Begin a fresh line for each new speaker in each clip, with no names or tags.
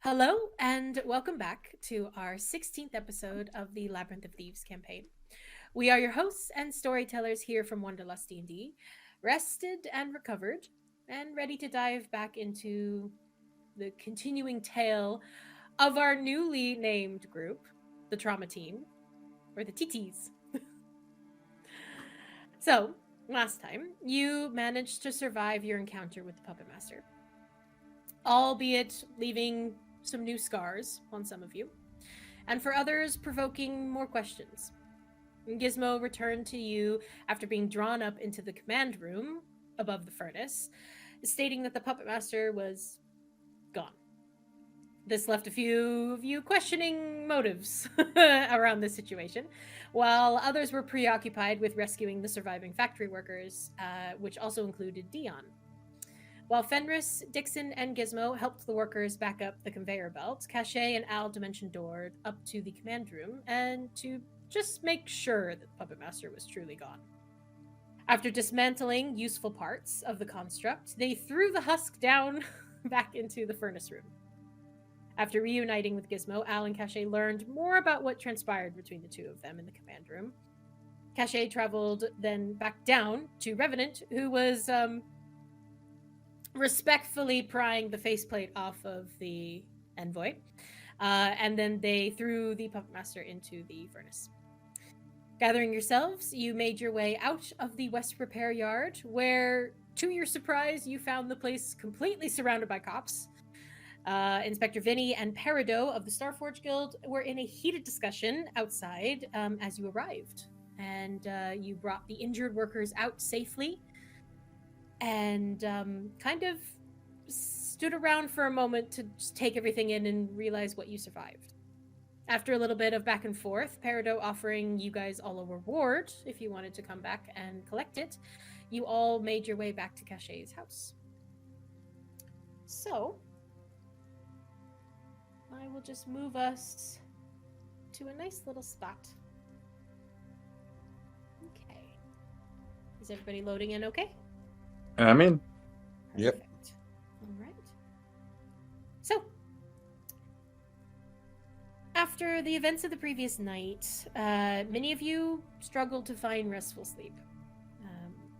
Hello, and welcome back to our 16th episode of the Labyrinth of Thieves campaign. We are your hosts and storytellers here from Wanderlustdnd, rested and recovered, and ready to dive back into the continuing tale of our newly named group, the Trauma Team, or the TTs. So, last time, you managed to survive your encounter with the Puppet Master, albeit leaving some new scars on some of you, and for others, provoking more questions. Gizmo returned to you after being drawn up into the command room above the furnace, stating that the Puppet Master was gone. This left a few of you questioning motives around this situation, while others were preoccupied with rescuing the surviving factory workers, which also included Dion. While Fenris, Dixon, and Gizmo helped the workers back up the conveyor belt, Caché and Al dimension doored up to the command room and to just make sure that the Puppet Master was truly gone. After dismantling useful parts of the construct, they threw the husk down back into the furnace room. After reuniting with Gizmo, Al and Caché learned more about what transpired between the two of them in the command room. Caché traveled then back down to Revenant, who was respectfully prying the faceplate off of the envoy, and then they threw the Puppet Master into the furnace. Gathering yourselves, you made your way out of the West Repair Yard, where, to your surprise, you found the place completely surrounded by cops. Inspector Vinny and Peridot of the Starforge Guild were in a heated discussion outside as you arrived, and you brought the injured workers out safely and kind of stood around for a moment to just take everything in and realize what you survived. After a little bit of back and forth, Peridot offering you guys all a reward if you wanted to come back and collect it, you all made your way back to Caché's house. So, I will just move us to a nice little spot. Okay. Is everybody loading in okay?
I'm in.
Yep.
Perfect. All right. So, after the events of the previous night, many of you struggled to find restful sleep.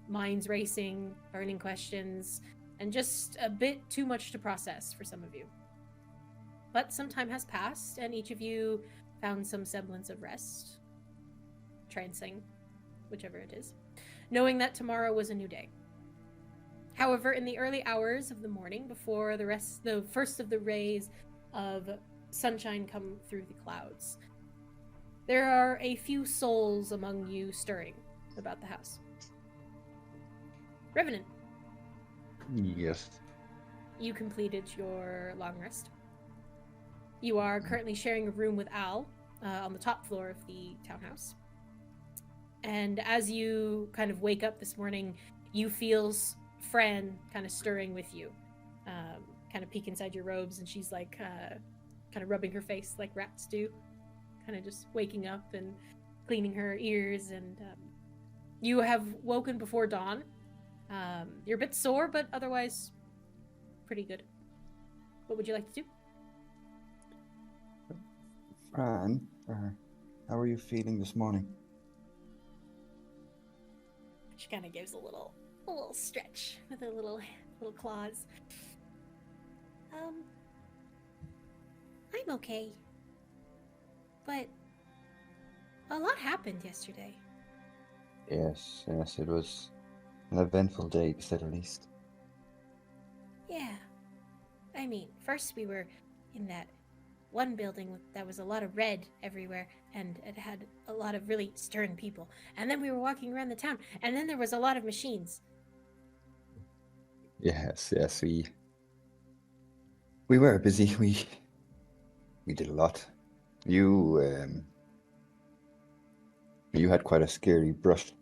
Minds racing, burning questions, and just a bit too much to process for some of you. But some time has passed, and each of you found some semblance of rest, trancing, whichever it is, knowing that tomorrow was a new day. However, in the early hours of the morning, before the first of the rays of sunshine come through the clouds, there are a few souls among you stirring about the house. Revenant.
Yes.
You completed your long rest. You are currently sharing a room with Al on the top floor of the townhouse. And as you kind of wake up this morning, you feel Fran kind of stirring with you, kind of peek inside your robes, and she's like kind of rubbing her face like rats do, kind of just waking up and cleaning her ears. And you have woken before dawn. You're a bit sore, but otherwise pretty good. What would you like to do?
Fran, how are you feeling this morning?
She kind of gives a little stretch with her little claws. I'm okay. But a lot happened yesterday.
Yes, it was an eventful day, to say the least.
Yeah. I mean, first we were in that one building that was a lot of red everywhere, and it had a lot of really stern people. And then we were walking around the town, and then there was a lot of machines.
Yes, we were busy. We did a lot. You had quite a scary brush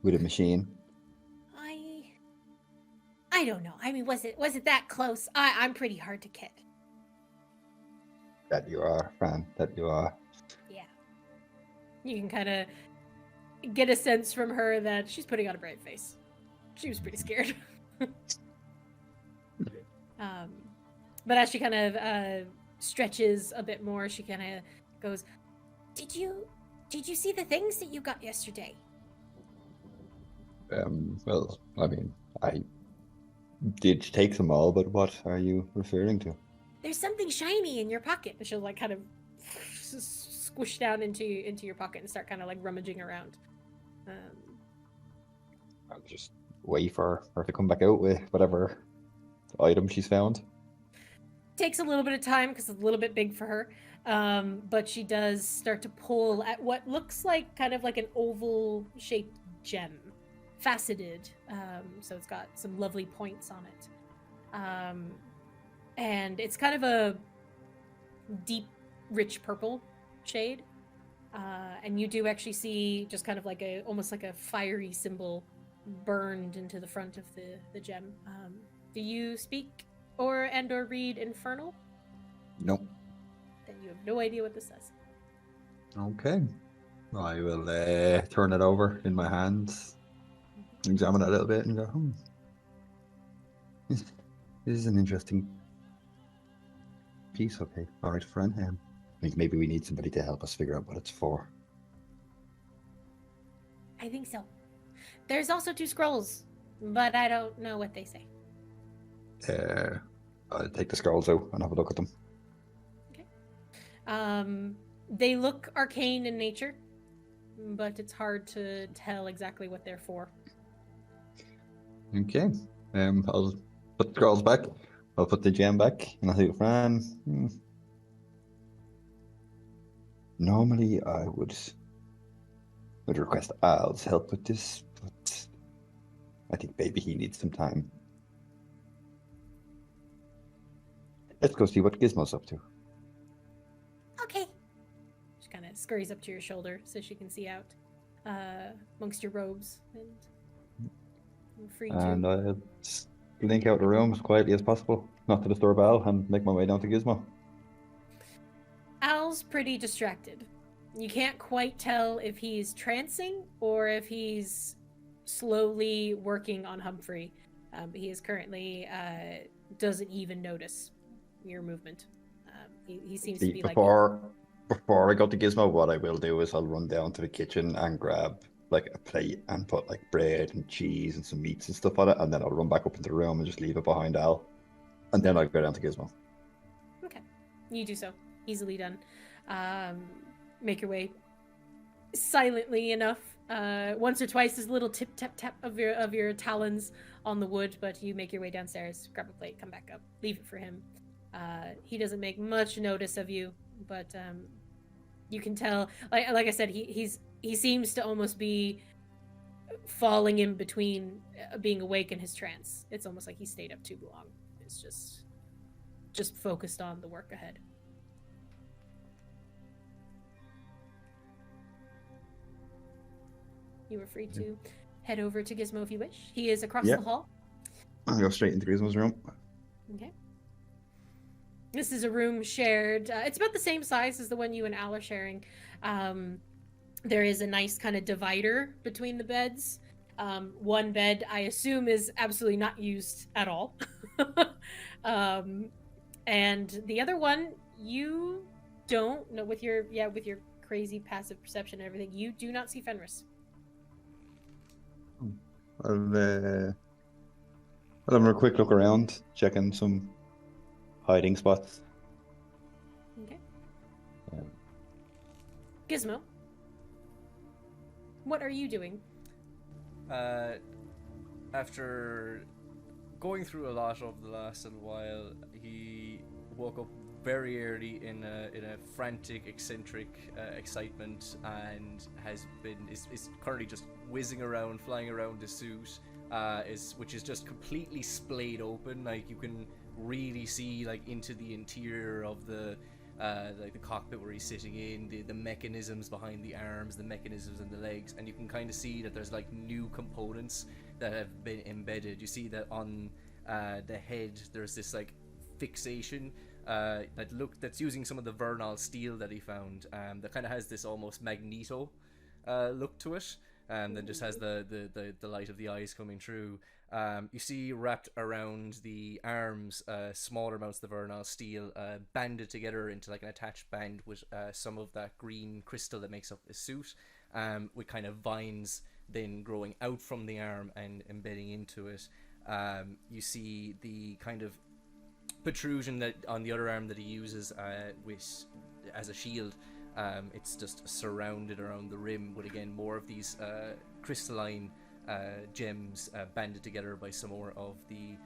with a machine.
I don't know. I mean, was it that close? I'm pretty hard to kid.
That you are, Fran. That you are.
Yeah. You can kind of get a sense from her that she's putting on a brave face. She was pretty scared. But as she kind of stretches a bit more, she kind of goes, Did you see the things that you got yesterday?
Well, I mean, I did take them all, but what are you referring to?
There's something shiny in your pocket. She'll like kind of squish down into your pocket and start kind of like rummaging around.
I'll just wait for her to come back out with whatever item she's found.
Takes a little bit of time because it's a little bit big for her. But she does start to pull at what looks like kind of like an oval shaped gem, faceted. So it's got some lovely points on it. And it's kind of a deep, rich purple shade. And you do actually see just kind of like almost like a fiery symbol burned into the front of the gem. Do you speak or read Infernal?
Nope.
Then you have no idea what this says.
Okay. I will turn it over in my hands, examine it a little bit, and go, This is an interesting piece. Okay. All right, friend. I think maybe we need somebody to help us figure out what it's for.
I think so. There's also 2 scrolls, but I don't know what they say.
I'll take the scrolls out and have a look at them.
Okay. They look arcane in nature, but it's hard to tell exactly what they're for.
Okay. I'll put the scrolls back. I'll put the gem back, and I'll say, Fran, normally I would request Al's help with this, but I think maybe he needs some time. Let's go see what Gizmo's up to.
Okay. She kind of scurries up to your shoulder so she can see out amongst your robes, and you're free to.
And I'll blink out the room as quietly as possible, not to disturb Al, and make my way down to Gizmo.
Al's pretty distracted. You can't quite tell if he's trancing or if he's slowly working on Humphrey. But he is currently doesn't even notice your movement. He seems to be
before I go to Gizmo, what I will do is I'll run down to the kitchen and grab like a plate and put like bread and cheese and some meats and stuff on it, and then I'll run back up into the room and just leave it behind Al, and then I'll go down to Gizmo.
Okay, you do so. Easily done. Make your way silently enough. Once or twice, there's a little tip tap tap of your talons on the wood, but you make your way downstairs, grab a plate, come back up, leave it for him. He doesn't make much notice of you, but you can tell. Like I said, he seems to almost be falling in between being awake and his trance. It's almost like he stayed up too long. It's just focused on the work ahead. You are free to head over to Gizmo if you wish. He is across the hall.
I'll go straight into Gizmo's room.
Okay. This is a room shared. It's about the same size as the one you and Al are sharing. There is a nice kind of divider between the beds. One bed, I assume, is absolutely not used at all. And the other one, you don't know, with your crazy passive perception and everything, you do not see Fenris.
I'll have a quick look around, checking some hiding spots.
Okay. Gizmo, what are you doing?
After going through a lot over the last little while, he woke up very early in a frantic, eccentric excitement, and is currently just whizzing around, flying around the suit, which is just completely splayed open. Like, you can really see like into the interior of the cockpit where he's sitting in, the mechanisms behind the arms, the mechanisms in the legs, and you can kind of see that there's like new components that have been embedded. You see that on the head there's this like fixation that's using some of the vernal steel that he found, that kind of has this almost magneto look to it. that just has the light of the eyes coming through. You see wrapped around the arms smaller amounts of the vernal steel, banded together into like an attached band with some of that green crystal that makes up the suit, with kind of vines then growing out from the arm and embedding into it. You see the kind of protrusion that on the other arm that he uses as a shield. It's just surrounded around the rim with, again, more of these crystalline gems banded together by some more of the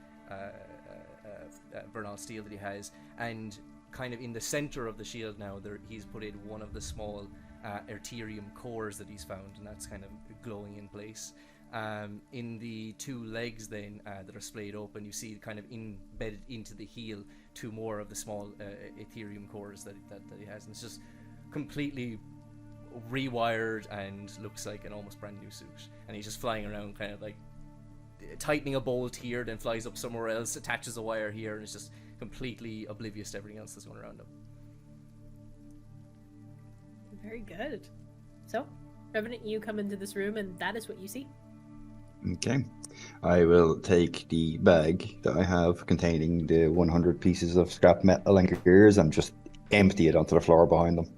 vernal steel that he has. And kind of in the center of the shield now, he's put in one of the small Ethereum cores that he's found, and that's kind of glowing in place. In the two legs then that are splayed open, you see kind of embedded into the heel two more of the small Ethereum cores that he has, and it's just completely rewired and looks like an almost brand new suit. And he's just flying around kind of like tightening a bolt here, then flies up somewhere else, attaches a wire here, and is just completely oblivious to everything else that's going around him.
Very good. So, Revenant, you come into this room and that is what you see.
Okay. I will take the bag that I have containing the 100 pieces of scrap metal and gears and just empty it onto the floor behind them.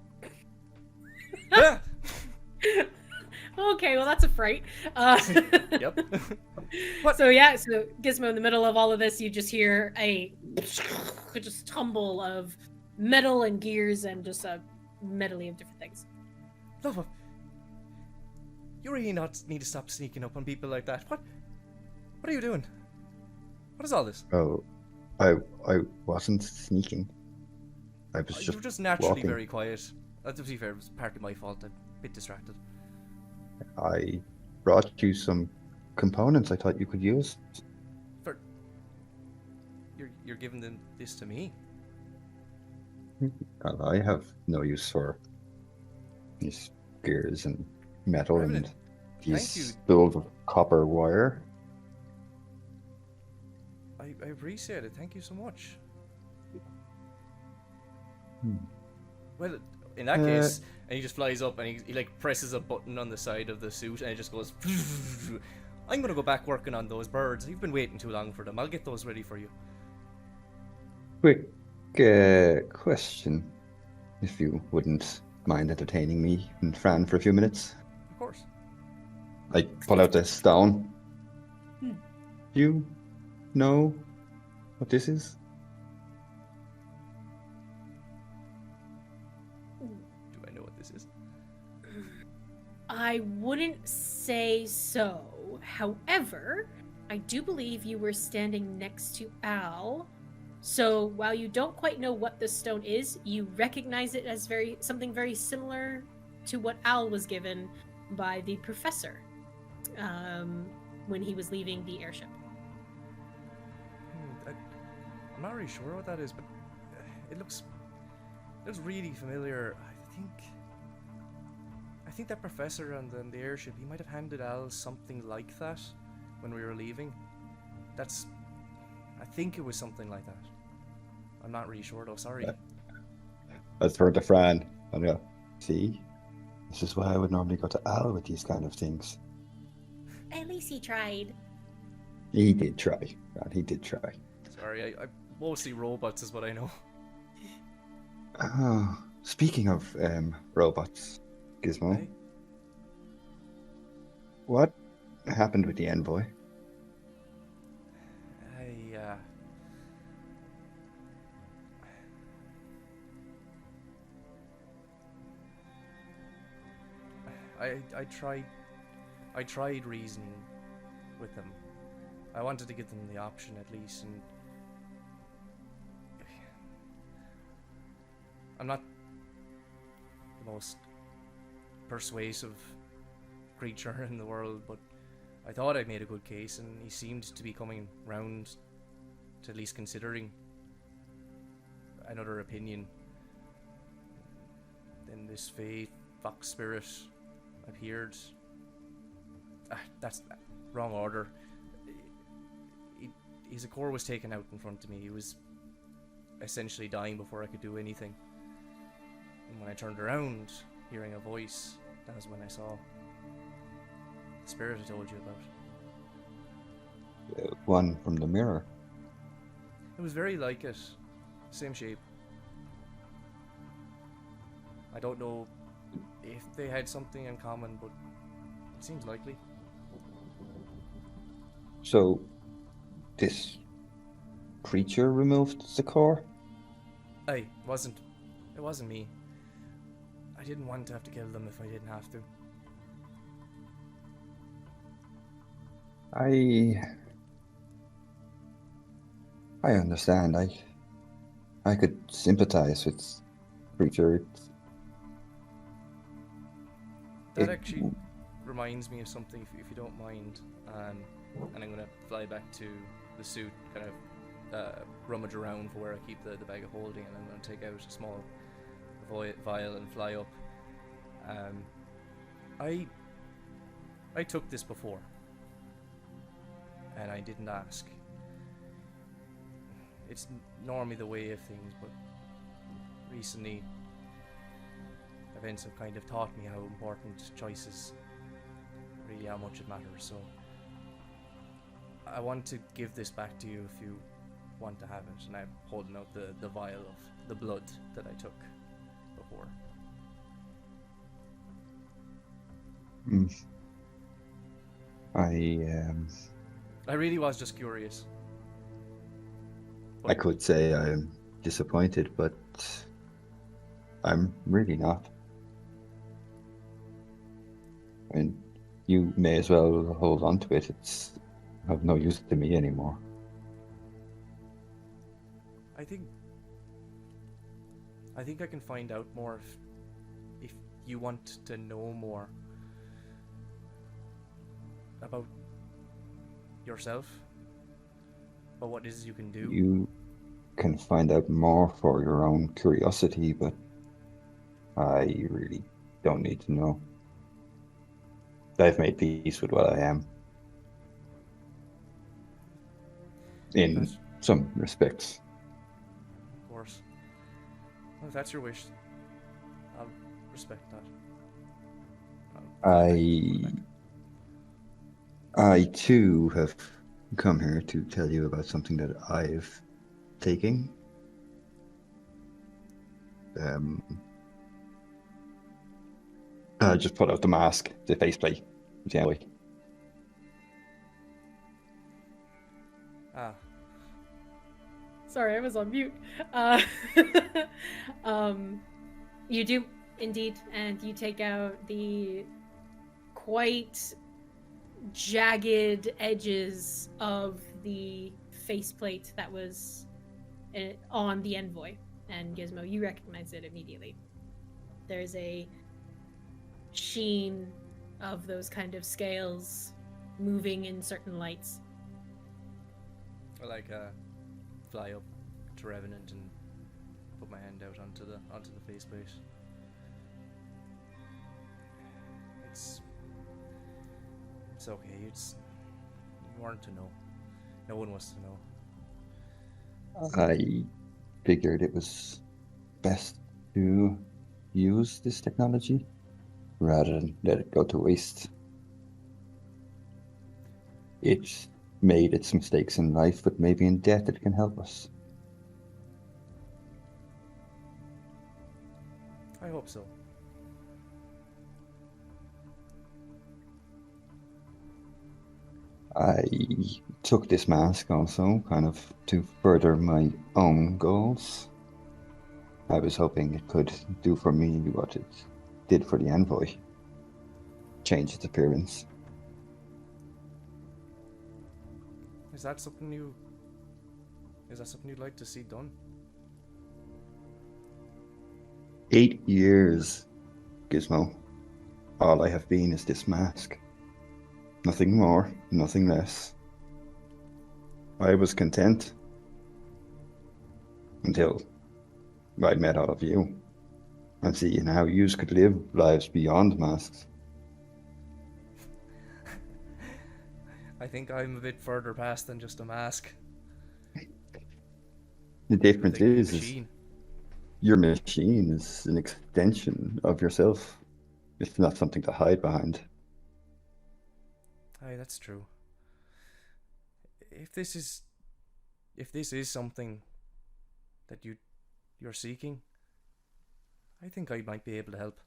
Okay, well that's a fright.
Yep.
So yeah, so Gizmo, in the middle of all of this, you just hear a just tumble of metal and gears and just a medley of different things.
Lova, you really not need to stop sneaking up on people like that. What are you doing? What is all this?
Oh, I wasn't sneaking. I was
You were just naturally
walking.
very quiet. To be fair, it was partly my fault. I'm a bit distracted.
I brought you some components I thought you could use.
You're giving this to me?
I have no use for these gears and metal
Revenant,
and
thank you.
these spools of copper wire.
I appreciate it. Thank you so much. Well, in that case, and he just flies up and he like presses a button on the side of the suit and it just goes. I'm gonna go back working on those birds. You've been waiting too long for them. I'll get those ready for you.
Quick question, if you wouldn't mind entertaining me and Fran for a few minutes.
Of course.
I pull out this stone. You know what this is?
Do I know what this is?
I wouldn't say so. However, I do believe you were standing next to Al. So while you don't quite know what this stone is, you recognize it as something very similar to what Al was given by the professor when he was leaving the airship.
I'm not really sure what that is, but it looks really familiar. I think that professor on the airship, he might have handed Al something like that when we were leaving. I think it was something like that. I'm not really sure though, sorry.
I turned to Fran and go, see? This is why I would normally go to Al with these kind of things.
At least he tried.
He did try, Fran, he did try.
Sorry, I mostly robots is what I know.
Oh, speaking of robots, Gizmo,
Hey?
what happened with the envoy? I tried reasoning with them. I wanted to give them the option at least, and I'm not the most persuasive creature in the world, but I thought I'd made a good case, and he seemed to be coming round to at least considering another opinion. Then this Fae fox spirit appeared. That's wrong order. His core was taken out in front of me. He was essentially dying before I could do anything. And when I turned around, hearing a voice, that was when I saw.
spirit I told you about.
One from the mirror.
It was very like it. Same shape. I don't know if they had something in common, but it seems likely.
So, this creature removed the core?
It wasn't me. I didn't want to have to kill them if I didn't have to.
I understand. I could sympathize with creature.
That actually reminds me of something, if you don't mind. And I'm gonna fly back to the suit, kind of rummage around for where I keep the bag of holding, and I'm gonna take out a small vial and fly up. I took this before, and I didn't ask. It's normally the way of things, but recently events have kind of taught me how important choices, really how much it matters. So I want to give this back to you if you want to have it, and I'm holding out the vial of the blood that I took before. I really was just curious.
I could say I'm disappointed, but I'm really not. And you may as well hold on to it. It's of no use to me anymore.
I think I can find out more if you want to know more about yourself, about what it is you can do.
You can find out more for your own curiosity, but I really don't need to know. I've made peace with what I am. In some respects.
Of course. Well, if that's your wish, I'll respect that.
I too have come here to tell you about something that I've taken. I just put out the mask, the faceplate, generally.
Sorry, I was on mute. You do indeed, and you take out the quite jagged edges of the faceplate that was on the envoy. And Gizmo, you recognize it immediately. There's a sheen of those kind of scales moving in certain lights.
I fly up to Revenant and put my hand out onto the faceplate. It's okay. You weren't to know. No one was to know.
I figured it was best to use this technology rather than let it go to waste. It made its mistakes in life, but maybe in death it can help us.
I hope so.
I took this mask also, kind of to further my own goals. I was hoping it could do for me what it did for the envoy. Change its appearance.
Is that something you'd like to see done?
8 years, Gizmo. All I have been is this mask. Nothing more, nothing less. I was content until I met all of you and seeing how you could live lives beyond masks.
I think I'm a bit further past than just a mask.
The difference
Like a
is
machine.
your machine is an extension of yourself. It's not something to hide behind.
Aye, that's true. If this is something that you're seeking, I think I might be able to help.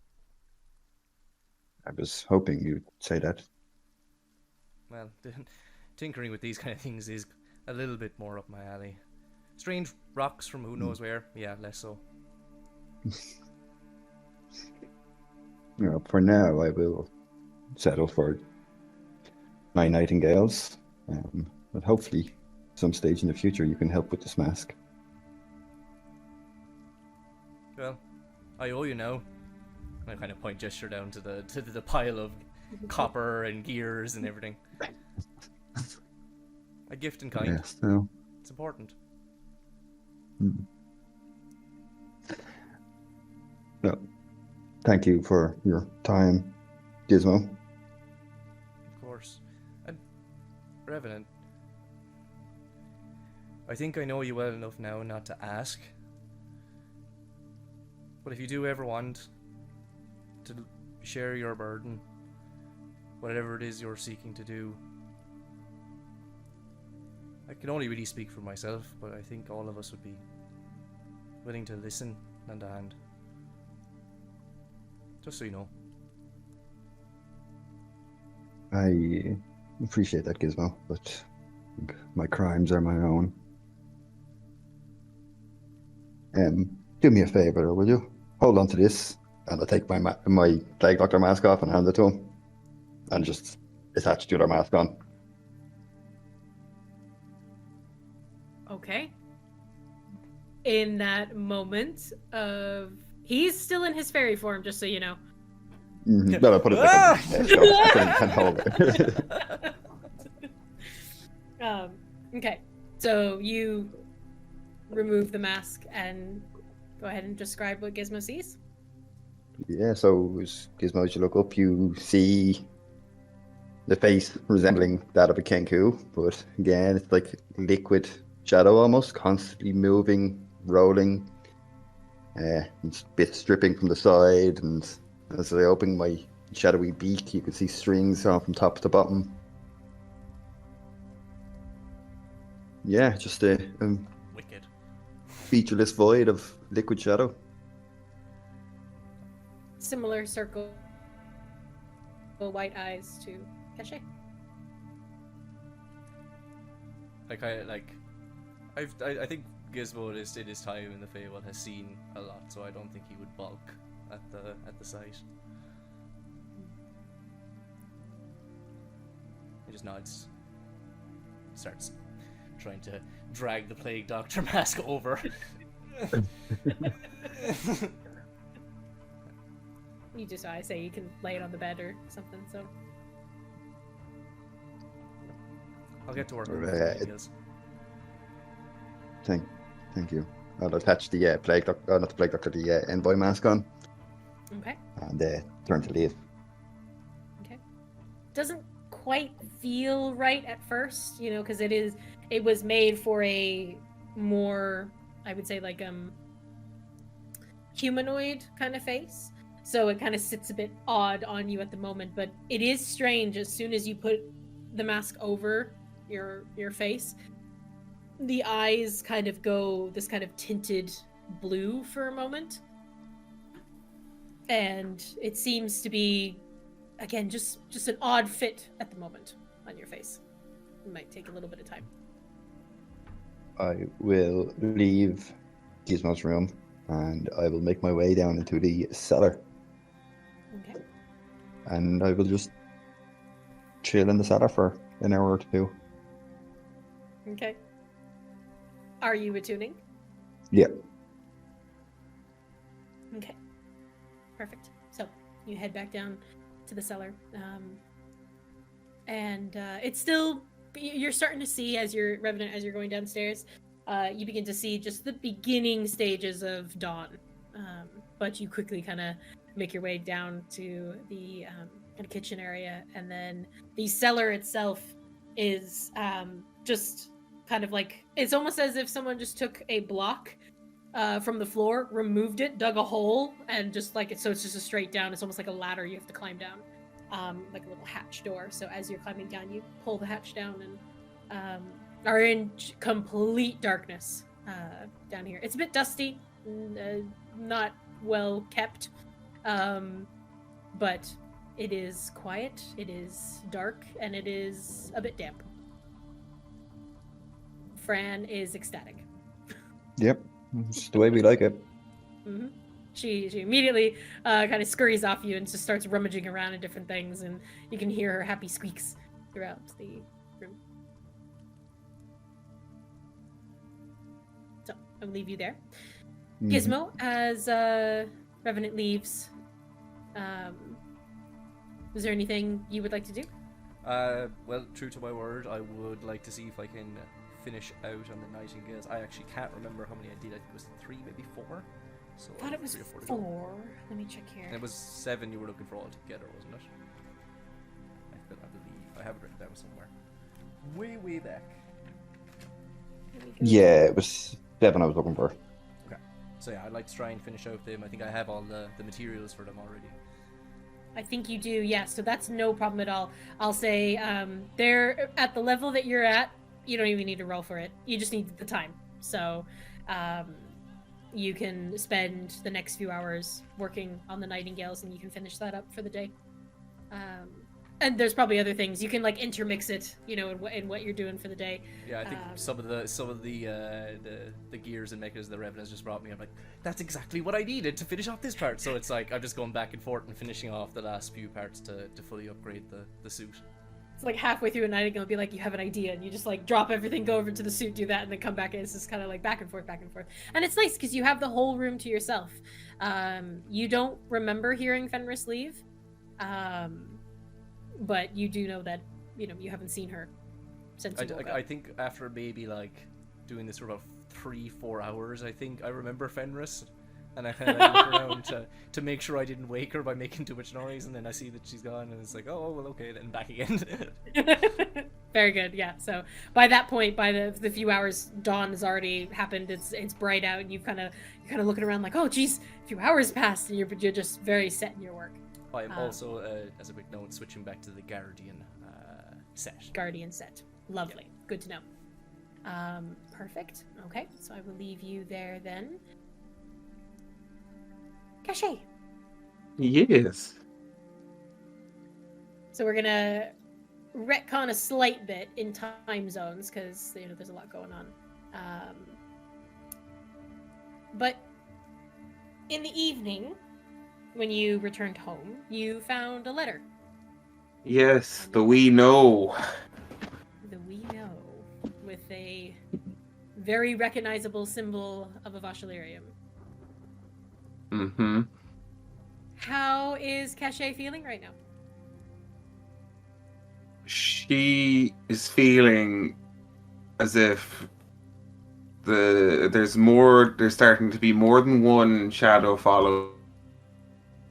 I was hoping you'd say that.
Well, tinkering with these kind of things is a little bit more up my alley. Strange rocks from who knows where, yeah, less so.
For now, I will settle for 9 nightingales. But hopefully, some stage in the future, you can help with this mask.
Well, I owe you now. I kind of point gesture down to the pile of copper and gears and everything. A gift in kind.
Yes, no.
It's important.
No. Thank you for your time, Gizmo.
Of course. And Revenant, I think I know you well enough now not to ask. But if you do ever want to share your burden, whatever it is you're seeking to do, I can only really speak for myself, but I think all of us would be willing to listen, lend a hand. Just so you know.
I appreciate that, Gizmo, but my crimes are my own. Do me a favor, will you? Hold on to this, and I'll take my Plague Doctor mask off and hand it to him, and just attach the other mask on.
Okay. In that moment of... He's still in his fairy form, just so you know.
No, I'll put it back on my head, so I can hold it.
Okay. So you remove the mask and go ahead and describe what Gizmo sees.
Yeah, so as Gizmo, as you look up, you see the face resembling that of a Kenku, but again, it's like liquid shadow almost, constantly moving, rolling, and bits dripping from the side, and as I open my shadowy beak, you can see strings on from top to bottom. Yeah, just a
Wicked.
featureless void of liquid shadow.
Similar circle, white eyes to Caché.
I think Gizmo is in his time in the Feywild has seen a lot, so I don't think he would balk at the sight. He just nods. Starts trying to drag the Plague Doctor mask over.
You just, I say you can lay it on the bed or something, so.
I'll get to work.
Thank you. I'll attach the Plague Doctor, not the Plague Doctor, the Envoy mask on.
Okay.
And turn to leave.
Okay. Doesn't quite feel right at first, you know, because it was made for a more, I would say, like humanoid kind of face. So it kind of sits a bit odd on you at the moment, but it is strange as soon as you put the mask over your face, the eyes kind of go this kind of tinted blue for a moment. And it seems to be, again, just an odd fit at the moment on your face. It might take a little bit of time.
I will leave Gizmo's room and I will make my way down into the cellar.
Okay.
And I will just chill in the cellar for an hour or two.
Okay. Are you attuning?
Yeah.
Okay. Perfect. So you head back down to the cellar. And it's still, you're starting to see as you're Revenant, as you're going downstairs, you begin to see just the beginning stages of dawn. But you quickly kind of make your way down to the kind of kitchen area, and then the cellar itself is just kind of like, it's almost as if someone just took a block from the floor, removed it, dug a hole, and just like it, so it's just a straight down. It's almost like a ladder you have to climb down. like a little hatch door. So as you're climbing down, you pull the hatch down and are in complete darkness down here. It's a bit dusty, not well kept, but it is quiet, it is dark, and it is a bit damp. Fran is ecstatic.
Yep, it's the way we like it.
Mm-hmm. She immediately kind of scurries off you and just starts rummaging around in different things, and you can hear her happy squeaks throughout the room. So I'll leave you there. Gizmo, as Revenant leaves, is there anything you would like to do?
Well, true to my word, I would like to see if I can finish out on the Nightingales. I actually can't remember how many I did. I think it was 3, maybe 4. So
I thought it was
3 or 4 to go.
4. Let me check here.
And it was 7 you were looking for all together, wasn't it? I believe. I have it written down somewhere. Way back.
Yeah, it was 7 I was looking for.
Okay. So yeah, I'd like to try and finish out them. I think I have all the materials for them already.
I think you do, yes. So that's no problem at all. I'll say they're at the level that you're at. You don't even need to roll for it. You just need the time. So you can spend the next few hours working on the Nightingales, and you can finish that up for the day. And there's probably other things you can like intermix it, you know, in what you're doing for the day.
Yeah, I think some of the gears and mechanisms the Revenant has just brought me. I'm like, that's exactly what I needed to finish off this part. So it's like I'm just going back and forth and finishing off the last few parts to fully upgrade the suit.
It's like halfway through a night, it'll be like you have an idea, and you just like drop everything, go over to the suit, do that, and then come back. And it's just kind of like back and forth, and it's nice because you have the whole room to yourself. You don't remember hearing Fenris leave. But you do know that, you know, you haven't seen her since you woke up.
I think after maybe like doing this for about 3-4 hours, I think I remember Fenris, and I kind of like, look around to make sure I didn't wake her by making too much noise, and then I see that she's gone, and it's like, oh well, okay, then back again.
Very good, yeah. So by that point, by the few hours, dawn has already happened. It's bright out, and you're kind of looking around like, oh geez, a few hours passed, and you're just very set in your work.
I am also, as a quick note, switching back to the Guardian set.
Guardian set. Lovely. Yeah. Good to know. Perfect. Okay, so I will leave you there then. Caché.
Yes.
So we're gonna retcon a slight bit in time zones because you know there's a lot going on. But in the evening, when you returned home, you found a letter.
Yes, the we know.
The we know, with a very recognizable symbol of Avasha Isles.
Mm-hmm.
How is Caché feeling right now?
She is feeling as if there's starting to be more than one shadow following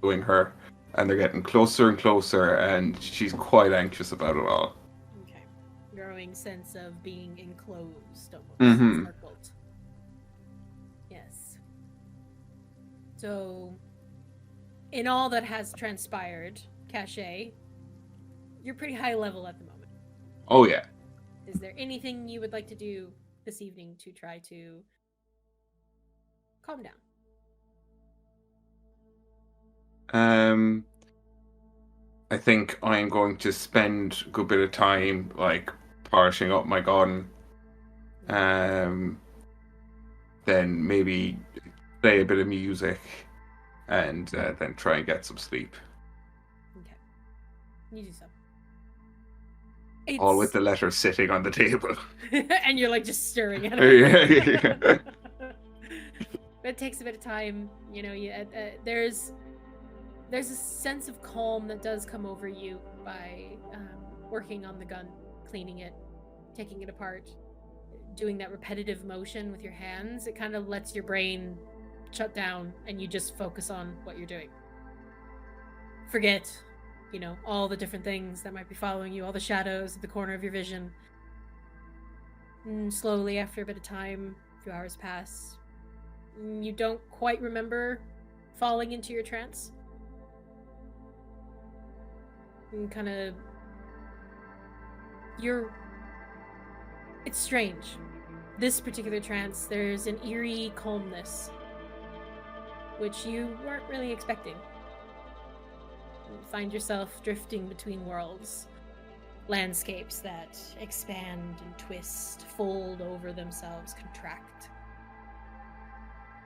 her, and they're getting closer and closer, and she's quite anxious about it all.
Okay. Growing sense of being enclosed, almost circled. Yes. So, in all that has transpired, Caché, you're pretty high level at the moment.
Oh yeah.
Is there anything you would like to do this evening to try to calm down?
I think I'm going to spend a good bit of time like polishing up my gun. Then maybe play a bit of music, and then try and get some sleep.
Okay, you do so.
All with the letter sitting on the table.
And you're like just staring at it.
Yeah.
It takes a bit of time, you know. There's a sense of calm that does come over you by working on the gun, cleaning it, taking it apart, doing that repetitive motion with your hands. It kind of lets your brain shut down and you just focus on what you're doing. Forget, you know, all the different things that might be following you, all the shadows at the corner of your vision. And slowly, after a bit of time, a few hours pass. You don't quite remember falling into your trance. And kind of... It's strange. This particular trance, there's an eerie calmness, which you weren't really expecting. You find yourself drifting between worlds. Landscapes that expand and twist, fold over themselves, contract.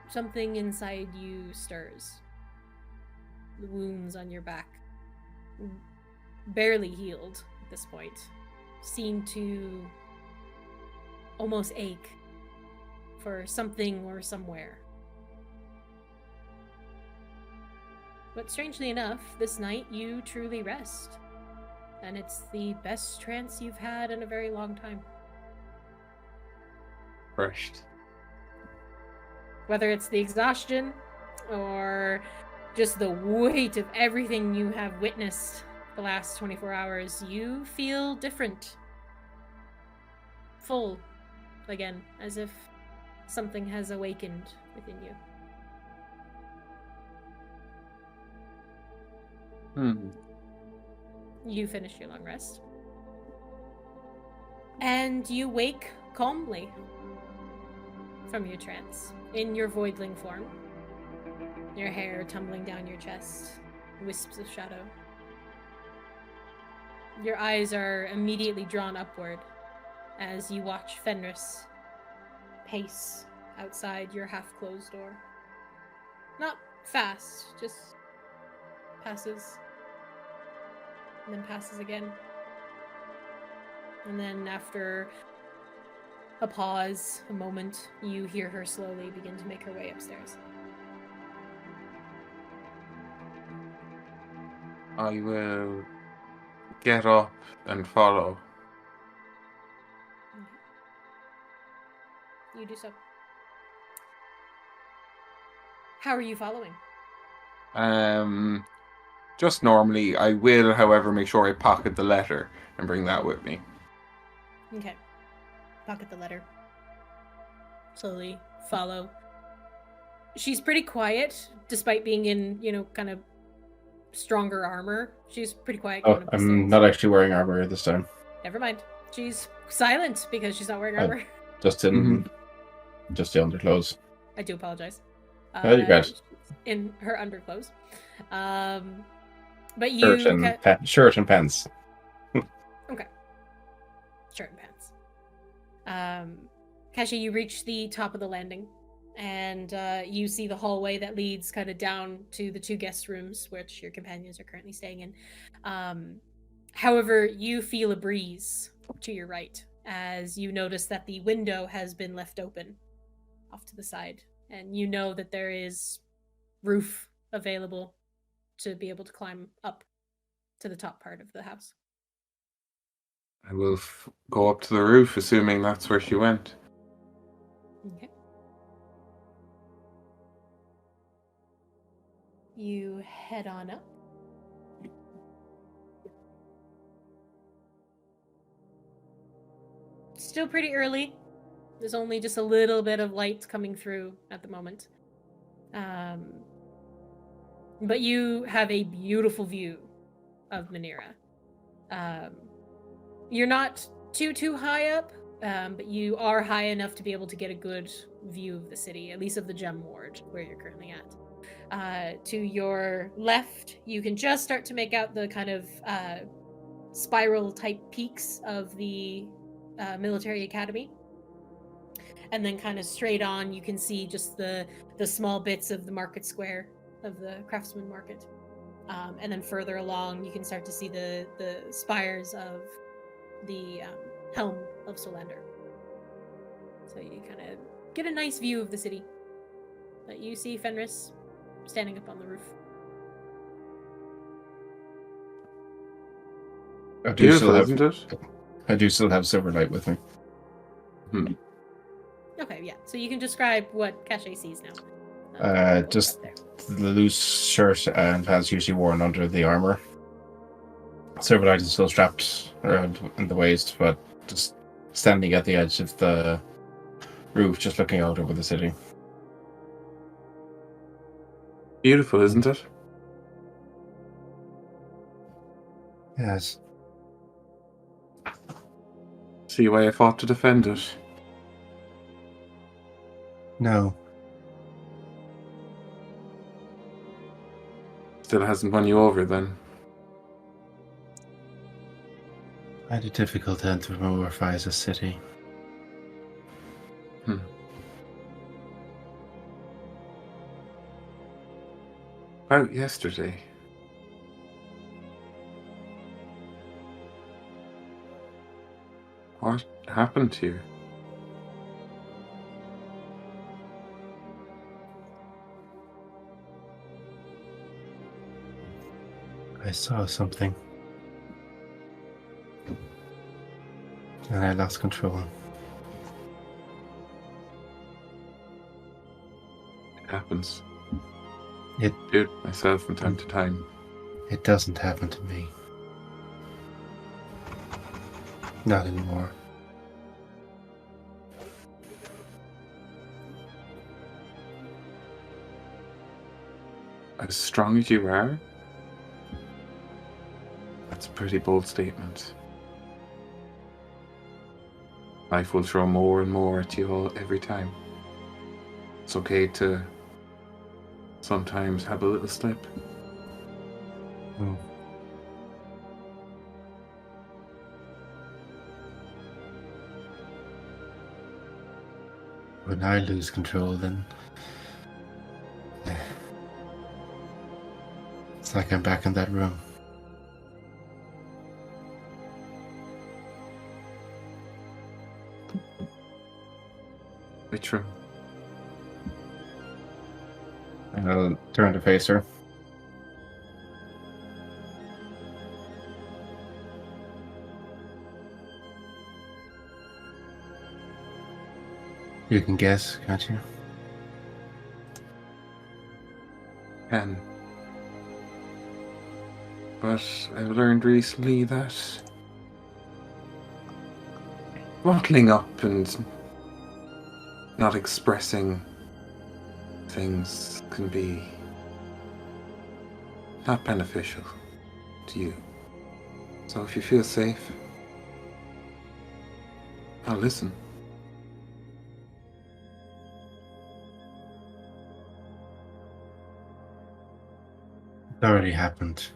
Something inside you stirs. The wounds on your back, barely healed at this point, seem to almost ache for something or somewhere. But strangely enough, this night you truly rest. And it's the best trance you've had in a very long time.
Crushed.
Whether it's the exhaustion or just the weight of everything you have witnessed the last 24 hours, you feel different. Full again, as if something has awakened within you. You finish your long rest. And you wake calmly from your trance, in your voidling form. Your hair tumbling down your chest, wisps of shadow. Your eyes are immediately drawn upward as you watch Fenris pace outside your half-closed door. Not fast, just passes. And then passes again. And then after a pause, a moment, you hear her slowly begin to make her way upstairs.
I will get up and follow.
You do so. How are you following?
Just normally. I will, however, make sure I pocket the letter and bring that with me.
Okay. Pocket the letter. Slowly follow. She's pretty quiet, despite being in, kind of stronger armor. She's pretty quiet.
Oh, I'm not actually wearing armor this time.
Never mind. She's silent because she's not wearing armor.
Just in just the underclothes.
I do apologize.
Oh, you guys.
In her underclothes. But you...
Shirt and pants.
Okay. Shirt and pants. Caché, you reach the top of the landing, and you see the hallway that leads kind of down to the 2 guest rooms, which your companions are currently staying in. However, you feel a breeze to your right, as you notice that the window has been left open off to the side, and you know that there is roof available to be able to climb up to the top part of the house.
I will go up to the roof, assuming that's where she went.
Okay. You head on up. Still pretty early. There's only just a little bit of light coming through at the moment. But you have a beautiful view of Manira. You're not too high up, but you are high enough to be able to get a good view of the city, at least of the Gem Ward, where you're currently at. To your left, you can just start to make out the kind of spiral-type peaks of the military academy. And then kind of straight on, you can see just the small bits of the market square of the craftsman market. And then further along, you can start to see the spires of the helm of Solander. So you kind of get a nice view of the city. But you see Fenris standing up on the roof.
Beautiful, isn't it?
I do still have Silverlight with me.
Okay, yeah. So you can describe what Caché sees now.
Just the loose shirt and pants usually worn under the armor. Silverlight is still strapped around in the waist, but just standing at the edge of the roof, just looking out over the city.
Beautiful, isn't it?
Yes.
See why I fought to defend it.
No.
Still hasn't won you over then.
I find it difficult to anthropomorphize a city.
About yesterday. What happened to you?
I saw something. And I lost control.
It happens.
It
do it myself from time to time.
It doesn't happen to me. Not anymore.
As strong as you are? That's a pretty bold statement. Life will throw more and more at you all every time. It's okay to sometimes have a little slip.
Oh. When I lose control, then it's like I'm back in that room.
Which room?
And I'll turn to face her. You can guess, can't you?
Can. But I've learned recently that bottling up and not expressing things can be not beneficial to you. So if you feel safe, I'll listen.
It already happened.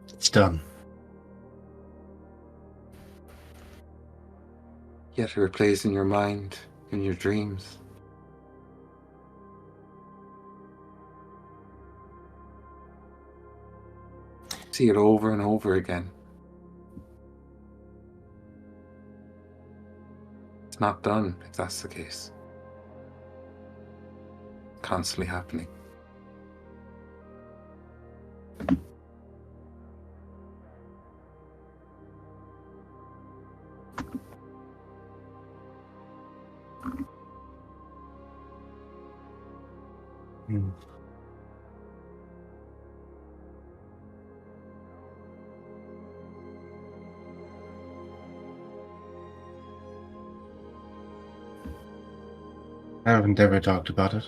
It's done.
Yet it replays in your mind, in your dreams. See it over and over again. It's not done if that's the case. Constantly happening.
Hmm. I haven't ever talked about it.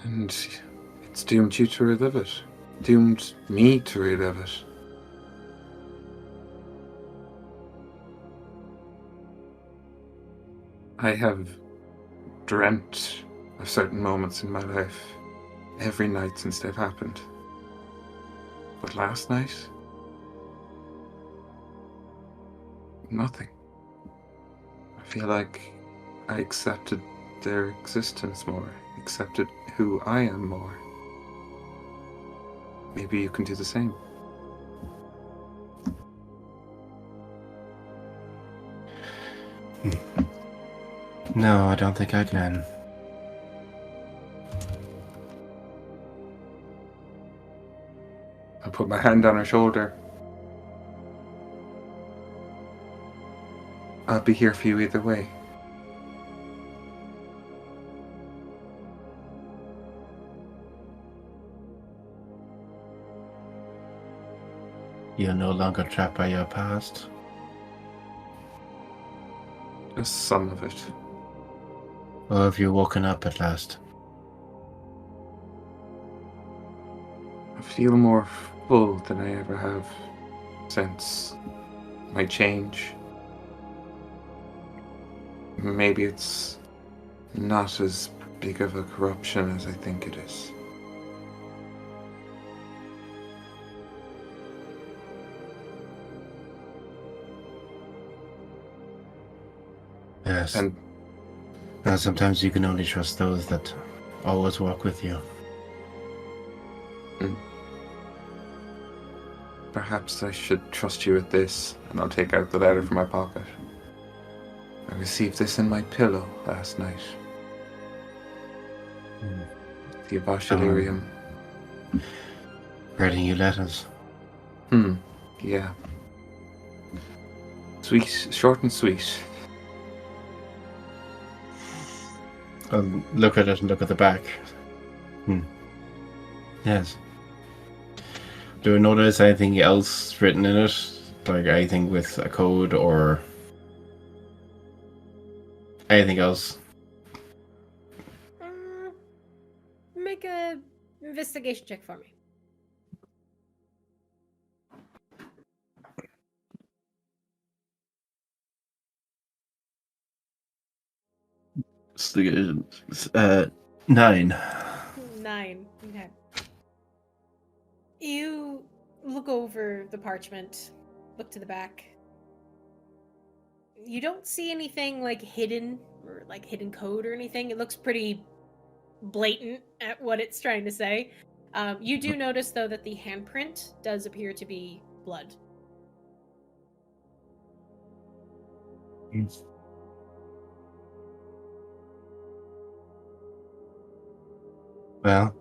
And it's doomed you to relive it. Doomed me to relive it. I have dreamt of certain moments in my life every night since they've happened. But last night, nothing. I feel like I accepted their existence more, accepted who I am more. Maybe you can do the same.
No, I don't think I can.
I put my hand on her shoulder. I'll be here for you either way.
You're no longer trapped by your past.
Just some of it.
Or have you woken up at last?
I feel more full than I ever have since my change. Maybe it's not as big of a corruption as I think it is.
Yes.
And
Sometimes you can only trust those that always walk with you.
perhaps I should trust you with this, and I'll take out the letter from my pocket. I received this in my pillow last night. The Avasha Isles.
Writing you letters.
Yeah. Sweet, short and sweet.
I'll look at it and look at the back. Yes. Do I notice anything else written in it? Like anything with a code or anything else?
Make a investigation check for me.
Uh, 9.
9. Okay. You look over the parchment, look to the back. You don't see anything like hidden or like hidden code or anything. It looks pretty blatant at what it's trying to say. You do notice though that the handprint does appear to be blood.
Well,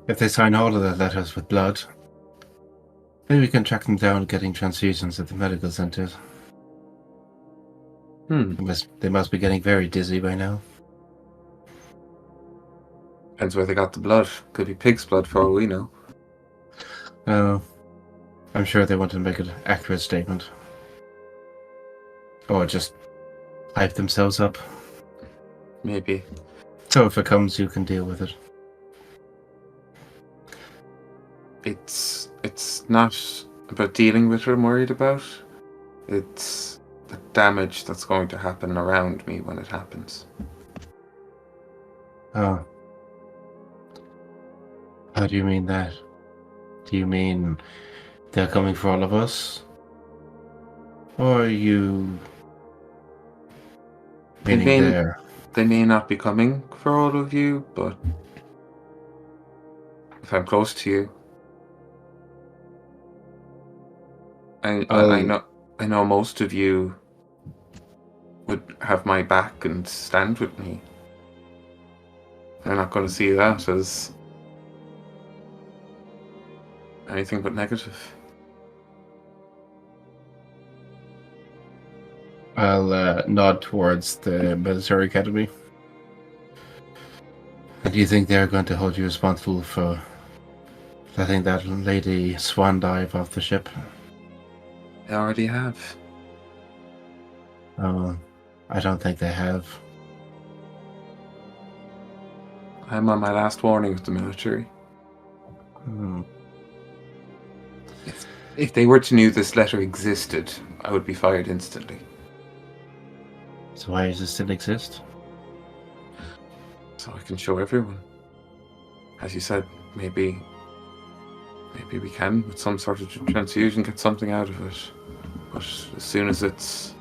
if they sign all of the letters with blood, maybe we can track them down getting transfusions at the medical centers. They must be getting very dizzy by now.
Depends where they got the blood. Could be pig's blood for all we know.
Oh, I'm sure they want to make an accurate statement. Or just hype themselves up.
Maybe.
So if it comes, you can deal with it.
It's not about dealing with it I'm worried about. It's the damage that's going to happen around me when it happens.
Oh. How do you mean that? Do you mean they're coming for all of us? Or are you meaning they're...
They may not be coming for all of you, but if I'm close to you, I know most of you would have my back and stand with me. I'm not going to see that as anything but negative.
I'll nod towards the military academy. Do you think they're going to hold you responsible for letting that lady swan dive off the ship?
They already have.
Oh, I don't think they have.
I'm on my last warning with the military. If they were to know this letter existed, I would be fired instantly.
So why does it still exist?
So I can show everyone. As you said, maybe we can, with some sort of transfusion, get something out of it. But as soon as it's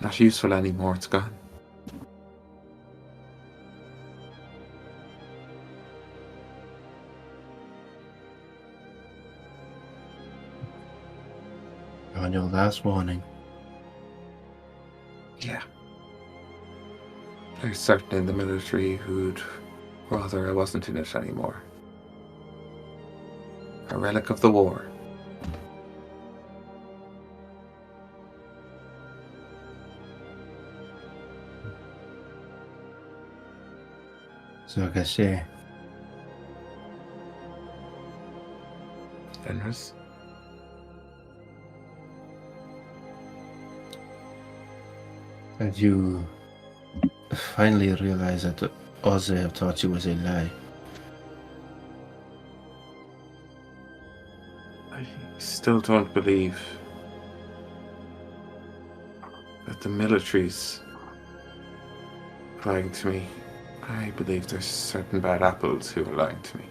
not useful anymore, it's gone.
On your last warning.
Yeah. There's certain in the military who'd rather I wasn't in it anymore. A relic of the war.
So Caché.
Fenris?
Have you finally realized that Ozzy have taught you was a lie?
still don't believe that the military's lying to me. I believe there's certain bad apples who are lying to me.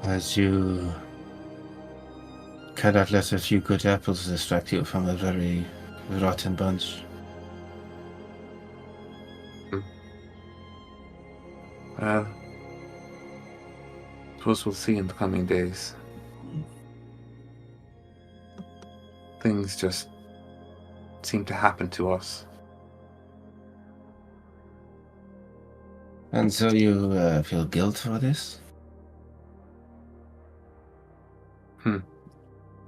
As you cannot let a few good apples distract you from a very rotten bunch.
Well, suppose we'll see in the coming days. Things just seem to happen to us.
And so you feel guilt for this?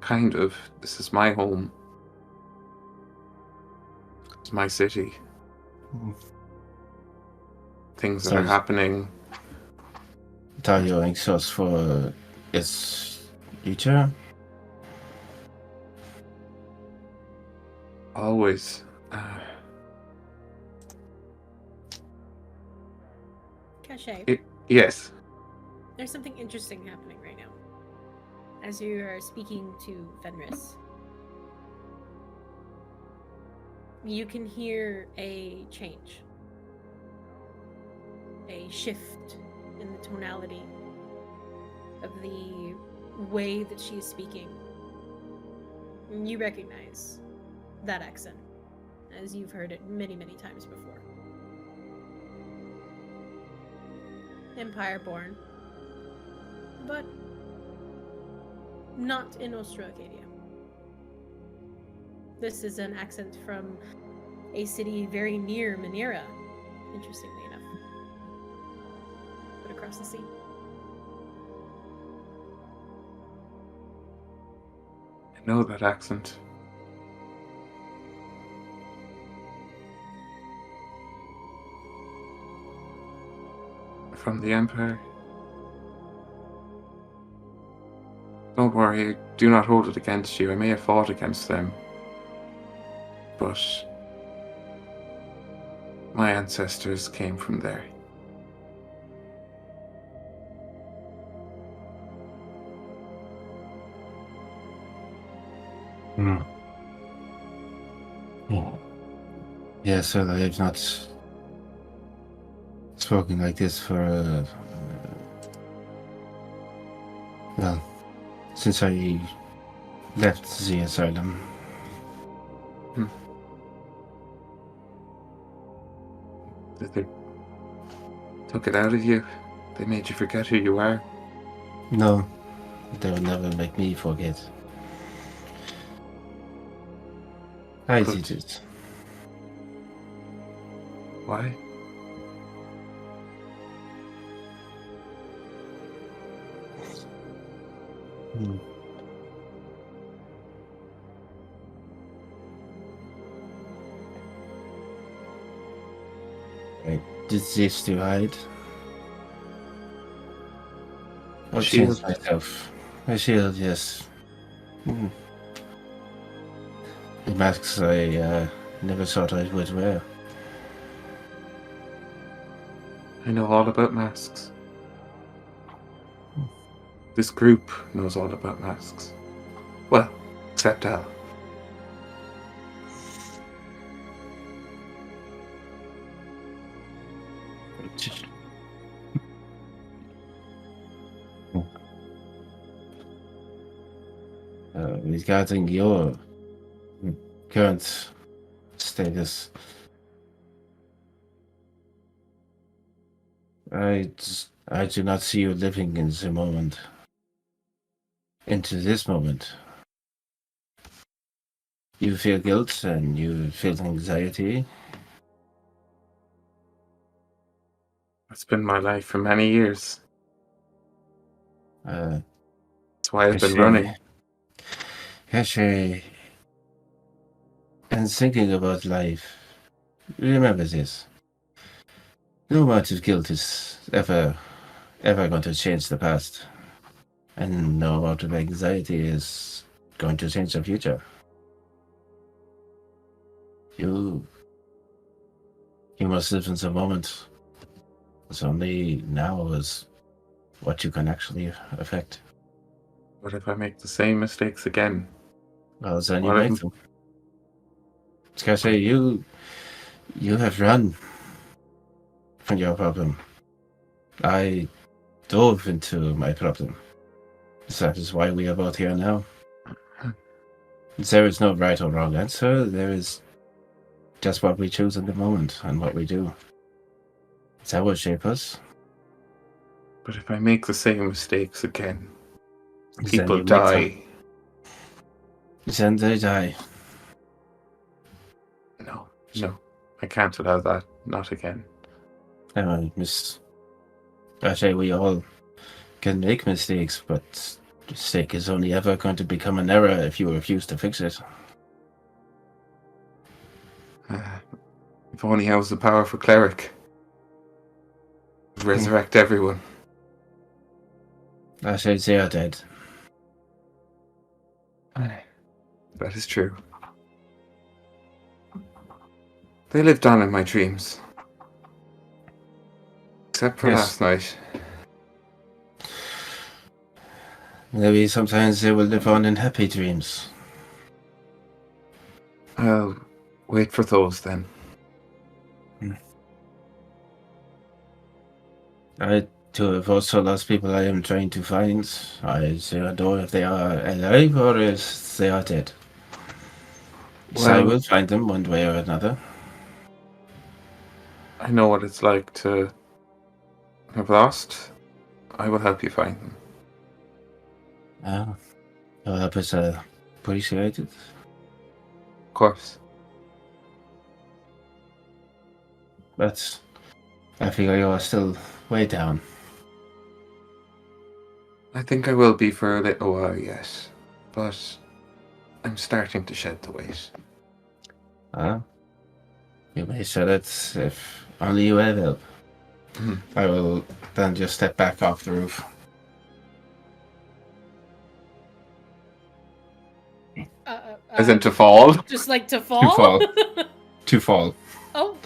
Kind of. This is my home. It's my city. Things that are happening.
Are you anxious for its future?
Always.
Caché,
Yes.
there's something interesting happening right now. As you are speaking to Fenris, you can hear a change. A shift in the tonality of the way that she is speaking. You recognize that accent, as you've heard it many, many times before. Empire born, but not in Austro-Acadia. This is an accent from a city very near Manera, interestingly enough. But across the sea.
I know that accent. From the Empire. Don't worry, I do not hold it against you. I may have fought against them. But my ancestors came from there.
Yes, well, I have not spoken like this for well, since I left the asylum.
They took it out of you. They made you forget who you are.
No, they will never make me forget. I
Good.
did it.
Why?
I did this to hide. Or
Shield.
change myself. My shield, yes. The masks I never thought I would wear.
I know all about masks. This group knows all about masks. Well, except Al.
Regarding your current status, I do not see you living in the moment. Into this moment. You feel guilt and you feel anxiety.
It's been my life for many years.
That's
That's why I've been running.
Caché. And thinking about life, remember this. No amount of guilt is ever going to change the past. And no amount of anxiety is going to change the future. You must live in the moment. It's only now is what you can actually affect.
What if I make the same mistakes again?
Well, then you
What
make
if-
them. Caché, you have run from your problem. I dove into my problem. That is why we are both here now. There is no right or wrong answer. There is just what we choose in the moment and what we do. That will shape us.
But if I make the same mistakes again,
Then
people
you make
die.
Then they die.
No. I can't allow that. Not again.
Miss Caché, we all can make mistakes, but mistake is only ever going to become an error if you refuse to fix it.
If only I was the powerful cleric. Resurrect everyone.
Caché, they are dead.
That is true. They lived on in my dreams. Except for
Yes.
last night.
Maybe sometimes they will live on in happy dreams.
I'll wait for those then.
I too have also lost people I am trying to find. I don't know if they are alive or if they are dead. So I
Well-
will find them one way or another.
I know what it's like to have lost. I will help you find them.
Your help is appreciated.
Of course.
But I figure you are still way down.
I think I will be for a little while, yes. But I'm starting to shed the weight.
You may shed it if only you have help.
Mhm.
I will then just step back off the roof.
As in to fall?
Just like to fall?
fall. To fall.
oh,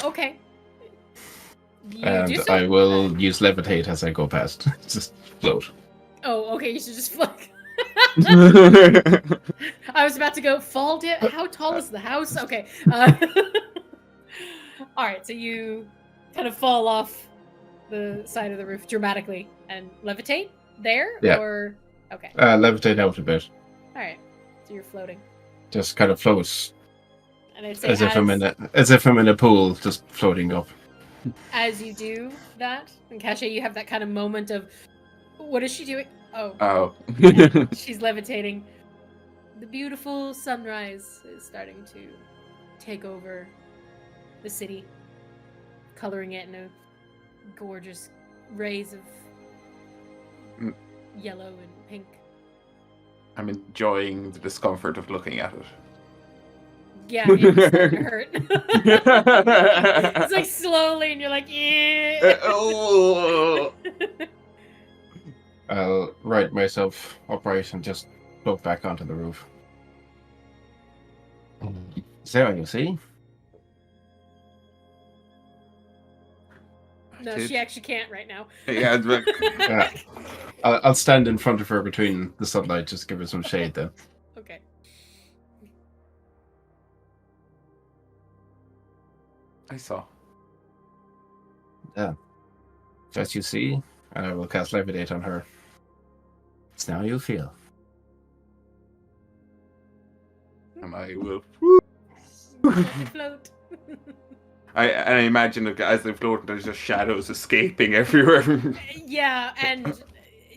okay. You do
And
so?
I will use levitate as I go past. Just float.
Oh, okay, you should just float. I was about to go fall down. How tall is the house? Okay. All right, so you kind of fall off the side of the roof dramatically and levitate there,
Yeah.
or okay.
Levitate out a bit.
All right, so you're floating,
Just kind of floats
and I'd say
as if I'm in a pool, just floating up.
as you do that, and Caché, you have that kind of moment of, what is she doing? Oh,
Oh.
she's levitating. The beautiful sunrise is starting to take over the city, coloring it in a gorgeous rays of
Mm.
yellow and pink.
I'm enjoying the discomfort of looking at it.
Yeah, it's starting to hurt. It's like slowly, and you're like, yeah.
Oh.
I'll right myself upright and just float back onto the roof. There you see?
No, she actually can't right now.
Yeah, but
Yeah. I'll stand in front of her between the sunlight, just give her some shade then.
Okay.
I saw.
As you see, and I will cast levitate on her. It's now you feel.
And I will.
Float.
I imagine that as they float, there's just shadows escaping everywhere.
Yeah, and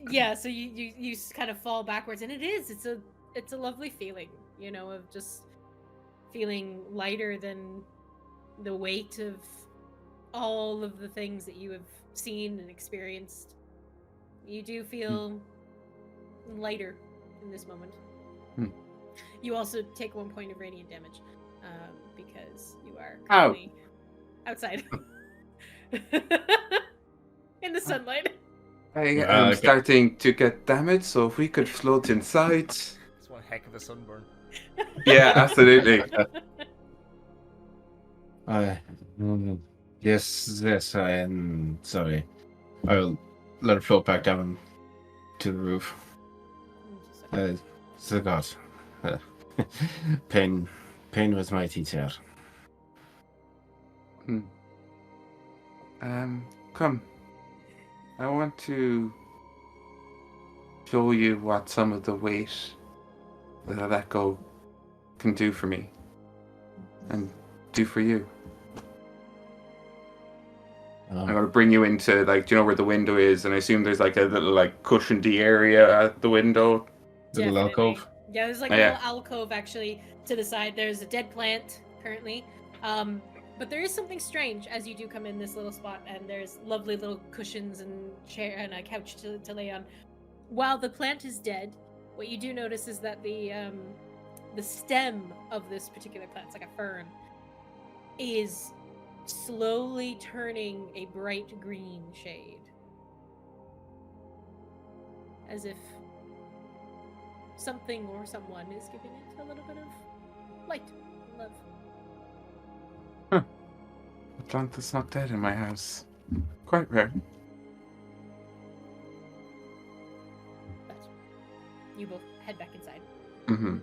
yeah, so you kind of fall backwards, and it's a lovely feeling, you know, of just feeling lighter than the weight of all of the things that you have seen and experienced. You do feel lighter in this moment.
Hmm.
You also take 1 point of radiant damage because you are
Ow.
currently outside in the sunlight.
I am
Okay.
starting to get damaged, so if we could float inside.
It's one heck of a sunburn.
Yeah, absolutely.
Yes, I am sorry. I'll let it float back down to the roof. So God. Uh, pain was my teacher.
Come. I want to show you what some of the weight that I let go can do for me. And do for you. I'm gonna bring you into, like, do you know where the window is? And I assume there's like a little like cushioned area at the window.
Little
Definitely.
alcove.
Yeah, there's like
Oh,
a
yeah.
little alcove actually to the side. There's a dead plant currently. But there is something strange as you do come in this little spot, and there's lovely little cushions and chair and a couch to lay on. While the plant is dead, what you do notice is that the stem of this particular plant, it's like a fern, is slowly turning a bright green shade. As if something or someone is giving it a little bit of light and love.
The plant is not dead in my house. Quite rare.
But you both head back inside.
Mm-hmm.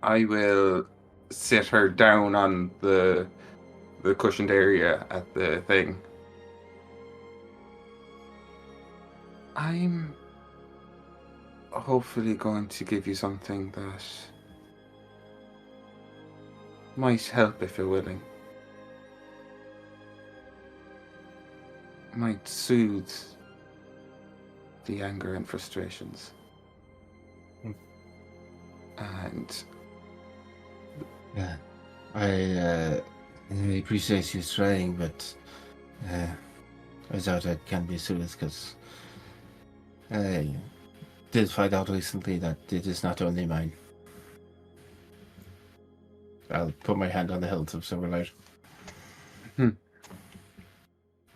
I will sit her down on the cushioned area at the thing. I'm hopefully going to give you something that might help if you're willing. Might soothe the anger and frustrations. And
Yeah, I appreciate you trying, but I doubt it can be soothed because I did find out recently that it is not only mine. I'll put my hand on the hilt of Silverlight.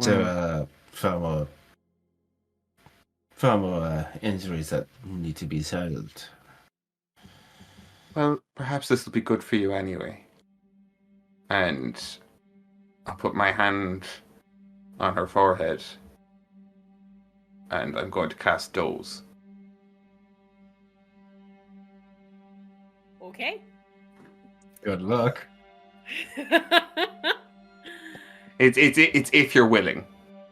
So, far more injuries that need to be settled.
well, perhaps this will be good for you anyway. And I'll put my hand on her forehead. And I'm going to cast Doze.
Okay.
Good luck.
It's if you're willing.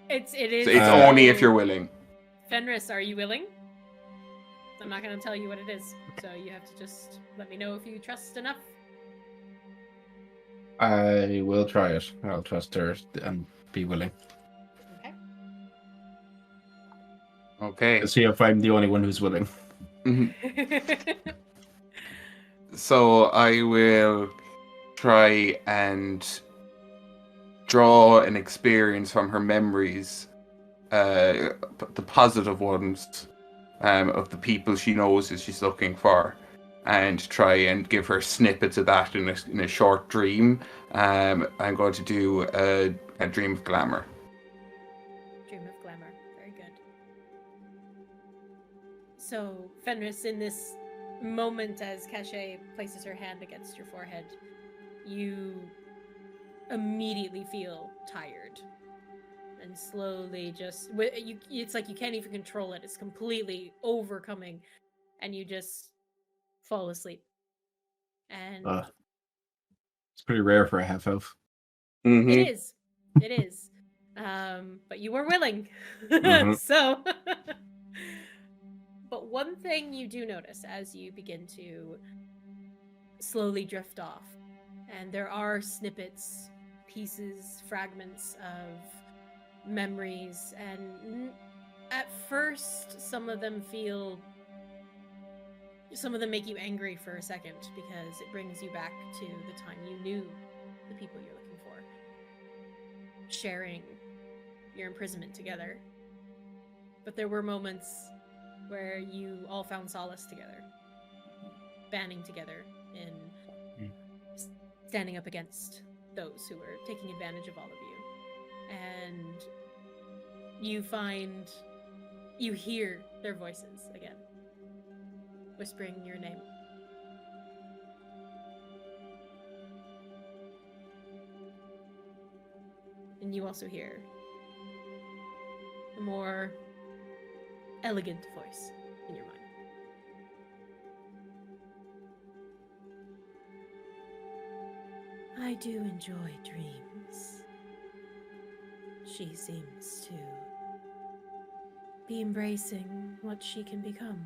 It is.
So it's only if you're willing.
Fenris, are you willing? I'm not going to tell you what it is, so you have to just let me know if you trust enough.
I will try it. I'll trust her and be willing.
Okay.
Okay.
Let's see if I'm the only one who's willing.
So I will try and draw an experience from her memories, the positive ones, of the people she knows that she's looking for, and try and give her snippets of that in a short dream. I'm going to do a dream of glamour.
Dream of glamour. Very good. So, Fenris, in this moment as Caché places her hand against your forehead, you immediately feel tired. And slowly just... it's like you can't even control it. It's completely overcoming. And you just fall asleep. And...
It's pretty rare for a half elf.
Mm-hmm.
It is. It is. But you were willing.
Mhm.
So... But one thing you do notice as you begin to slowly drift off, and there are snippets, pieces, fragments of memories, and at first some of them make you angry for a second because it brings you back to the time you knew the people you're looking for, sharing your imprisonment together. But there were moments where you all found solace together, banding together in standing up against those who were taking advantage of all of you. And you hear their voices again, whispering your name. And you also hear a more elegant voice in your mind. I do enjoy dreams. She seems to be embracing what she can become.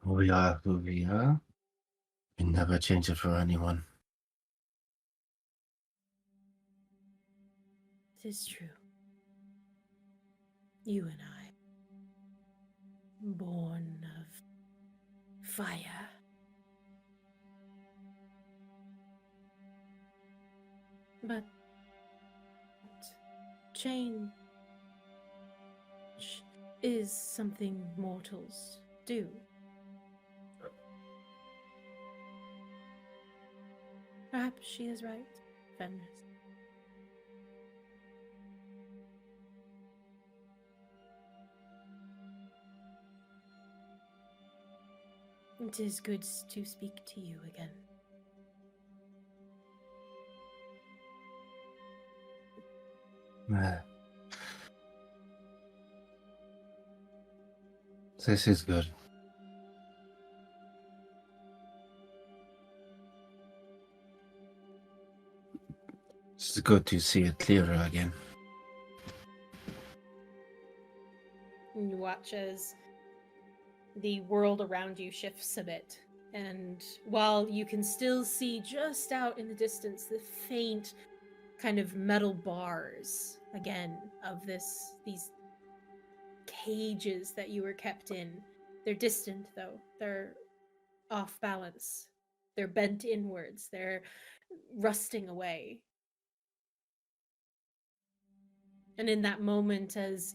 We are who we are. We never change it for anyone.
It is true. You and I, born of fire. But change is something mortals do. Perhaps she is right, Fenris. It is good to speak to you again.
This is good. It's good to see it clearer again.
And you watch as the world around you shifts a bit. And while you can still see just out in the distance the faint kind of metal bars again of these cages that you were kept in, they're distant though. They're off balance. They're bent inwards. They're rusting away. And in that moment, as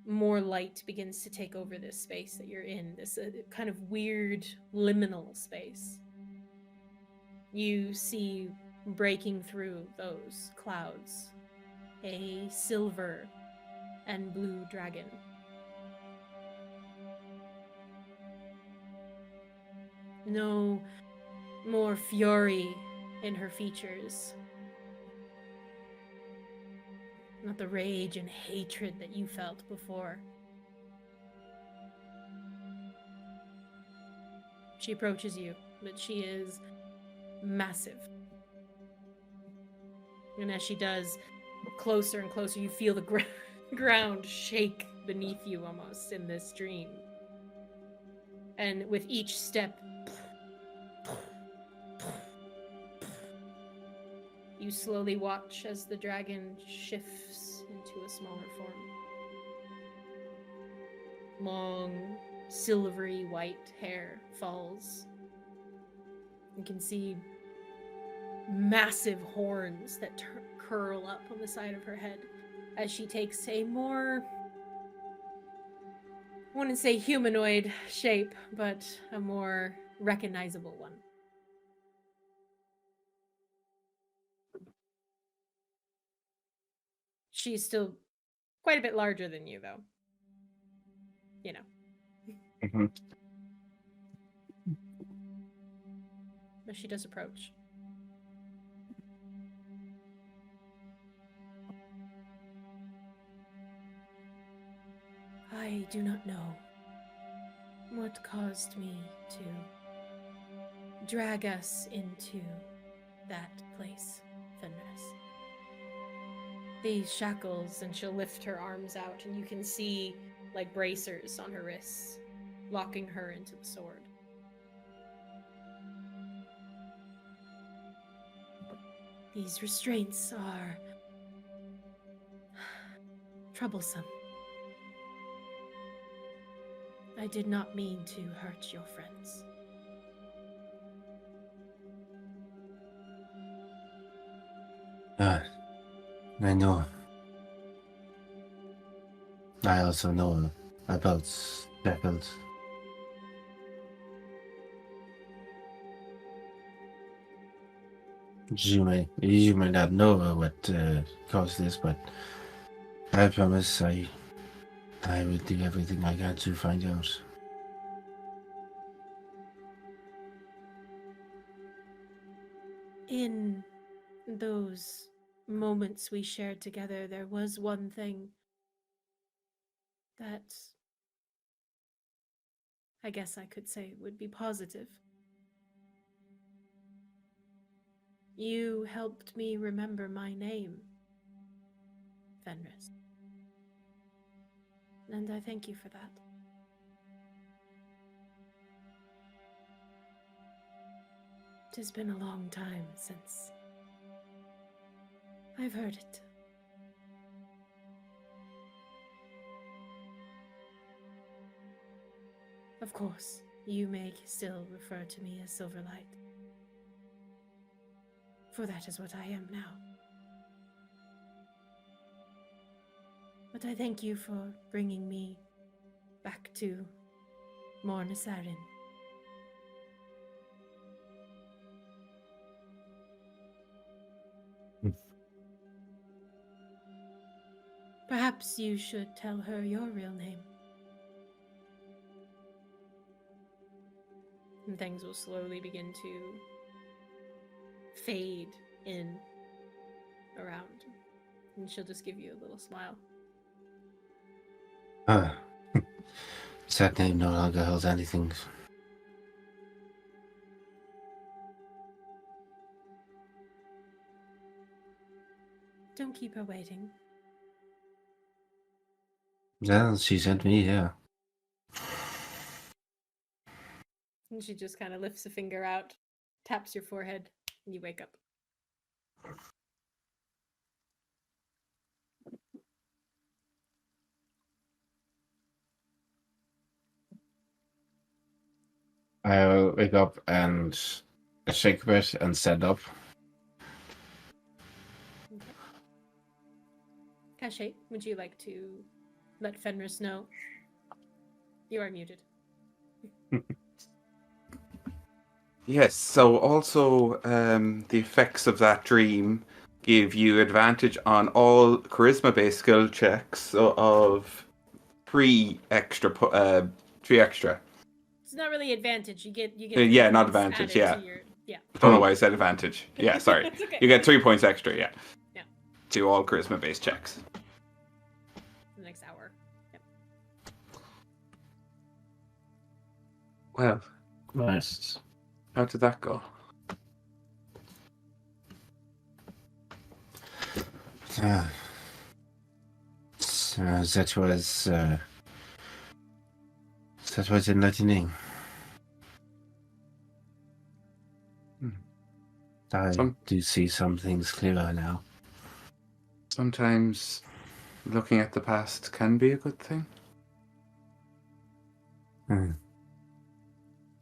more light begins to take over this space that you're in, this kind of weird liminal space, you see breaking through those clouds a silver and blue dragon. No more fury in her features. Not the rage and hatred that you felt before. She approaches you, but she is massive. And as she does, closer and closer, you feel the ground shake beneath you almost in this dream. And with each step, you slowly watch as the dragon shifts into a smaller form. Long, silvery white hair falls. You can see massive horns that curl up on the side of her head as she takes a more, I wouldn't say humanoid shape, but a more recognizable one. She's still quite a bit larger than you, though. You know.
Mm-hmm.
But she does approach. I do not know what caused me to drag us into that place, Fenris. These shackles, and she'll lift her arms out, and you can see like bracers on her wrists, locking her into the sword. These restraints are troublesome. I did not mean to hurt your friends.
I know. I also know about shackles. You may not know what caused this, but I promise I will do everything I can to find out.
in those moments we shared together, there was one thing that I guess I could say would be positive. You helped me remember my name, Fenris. And I thank you for that. It has been a long time since I've heard it. Of course, you may still refer to me as Silverlight, for that is what I am now. But I thank you for bringing me back to Mornisarin. Perhaps you should tell her your real name. And things will slowly begin to fade in around. And she'll just give you a little smile.
That name no longer holds anything.
Don't keep her waiting.
Well, she sent me here.
And she just kind of lifts a finger out, taps your forehead, and you wake up.
I'll wake up and shake a bit and stand up.
Okay. Caché, would you like to let Fenris know? You are muted.
Yes, so also the effects of that dream give you advantage on all charisma-based skill checks of 3 extra. 3 extra.
It's not really advantage. You get
Yeah, not
points
advantage,
added
yeah.
to your, yeah.
I don't know why I said advantage. Yeah, sorry.
It's okay.
You get 3 points extra, yeah.
Yeah.
To all charisma-based checks.
The next hour. Yep.
Well,
Nice.
how did that go?
That was enlightening. I do see some things clearer now.
Sometimes looking at the past can be a good thing.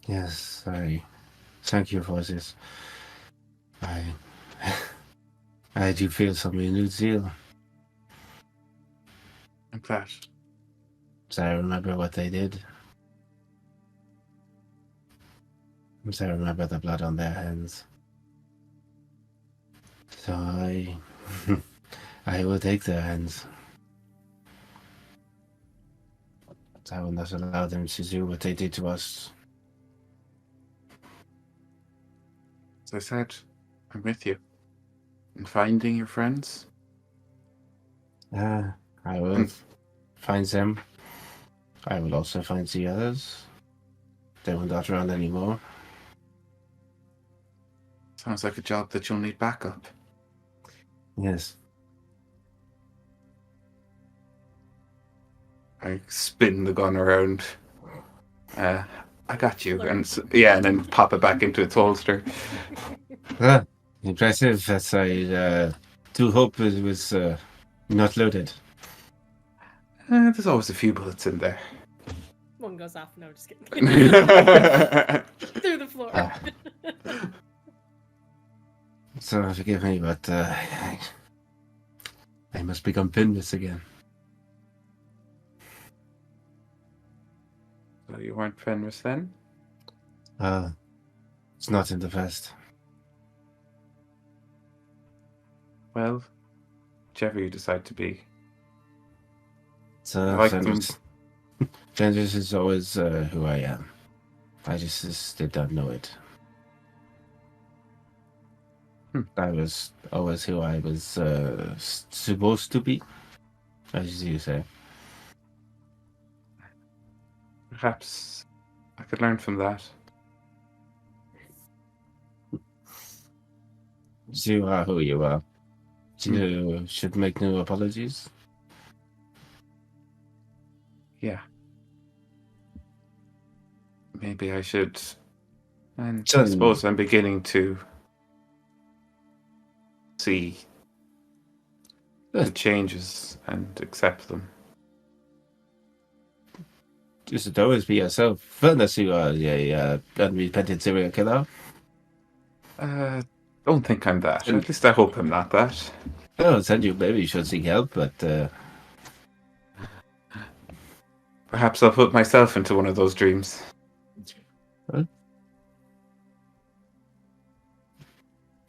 Yes, I thank you for this. I do feel some renewed zeal.
I'm glad.
So I remember what they did. So I remember the blood on their hands. So I will take their hands. I will not allow them to do what they did to us.
As I said, I'm with you. In finding your friends.
I will find them. I will also find the others. They will not run anymore.
Sounds like a job that you'll need backup.
Yes.
I spin the gun around. I got you. And then pop it back into its holster.
Impressive. As I do hope it was not loaded.
There's always a few bullets in there.
One goes off. No, just kidding. Through the floor.
So forgive me, but I must become Fenris again.
So you weren't Fenris then?
It's not in the past.
Well, whichever you decide to be.
So
I like
Fenris is always who I am. I just did not know it. I was always who I was supposed to be, as you say.
Perhaps I could learn from that.
You are who you are. You should make no apologies.
Yeah. Maybe I should. And I
Son.
suppose I'm beginning to see the changes and accept them.
You should always be yourself, unless you are a unrepentant serial killer.
Don't think I'm that. At least I hope I'm not that.
Oh, then you maybe should seek help, but
Perhaps I'll put myself into one of those dreams.
Huh?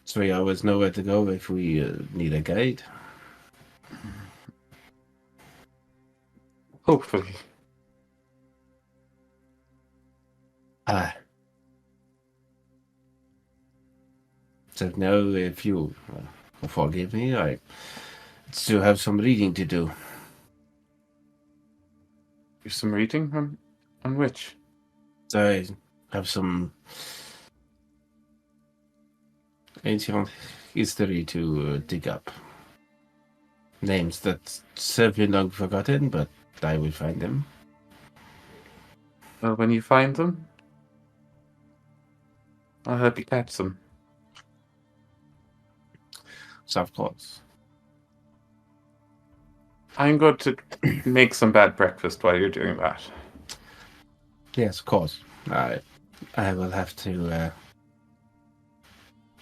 So we always know where to go if we need a guide.
Hopefully.
So now, if you forgive me, I still have some reading to do.
There's some reading on which?
I have some ancient history to dig up. Names that have been long forgotten, but I will find them.
Well, when you find them, I'll help you catch them.
So of course.
I'm going to make some bad breakfast while you're doing that.
Yes, of course. I will have to.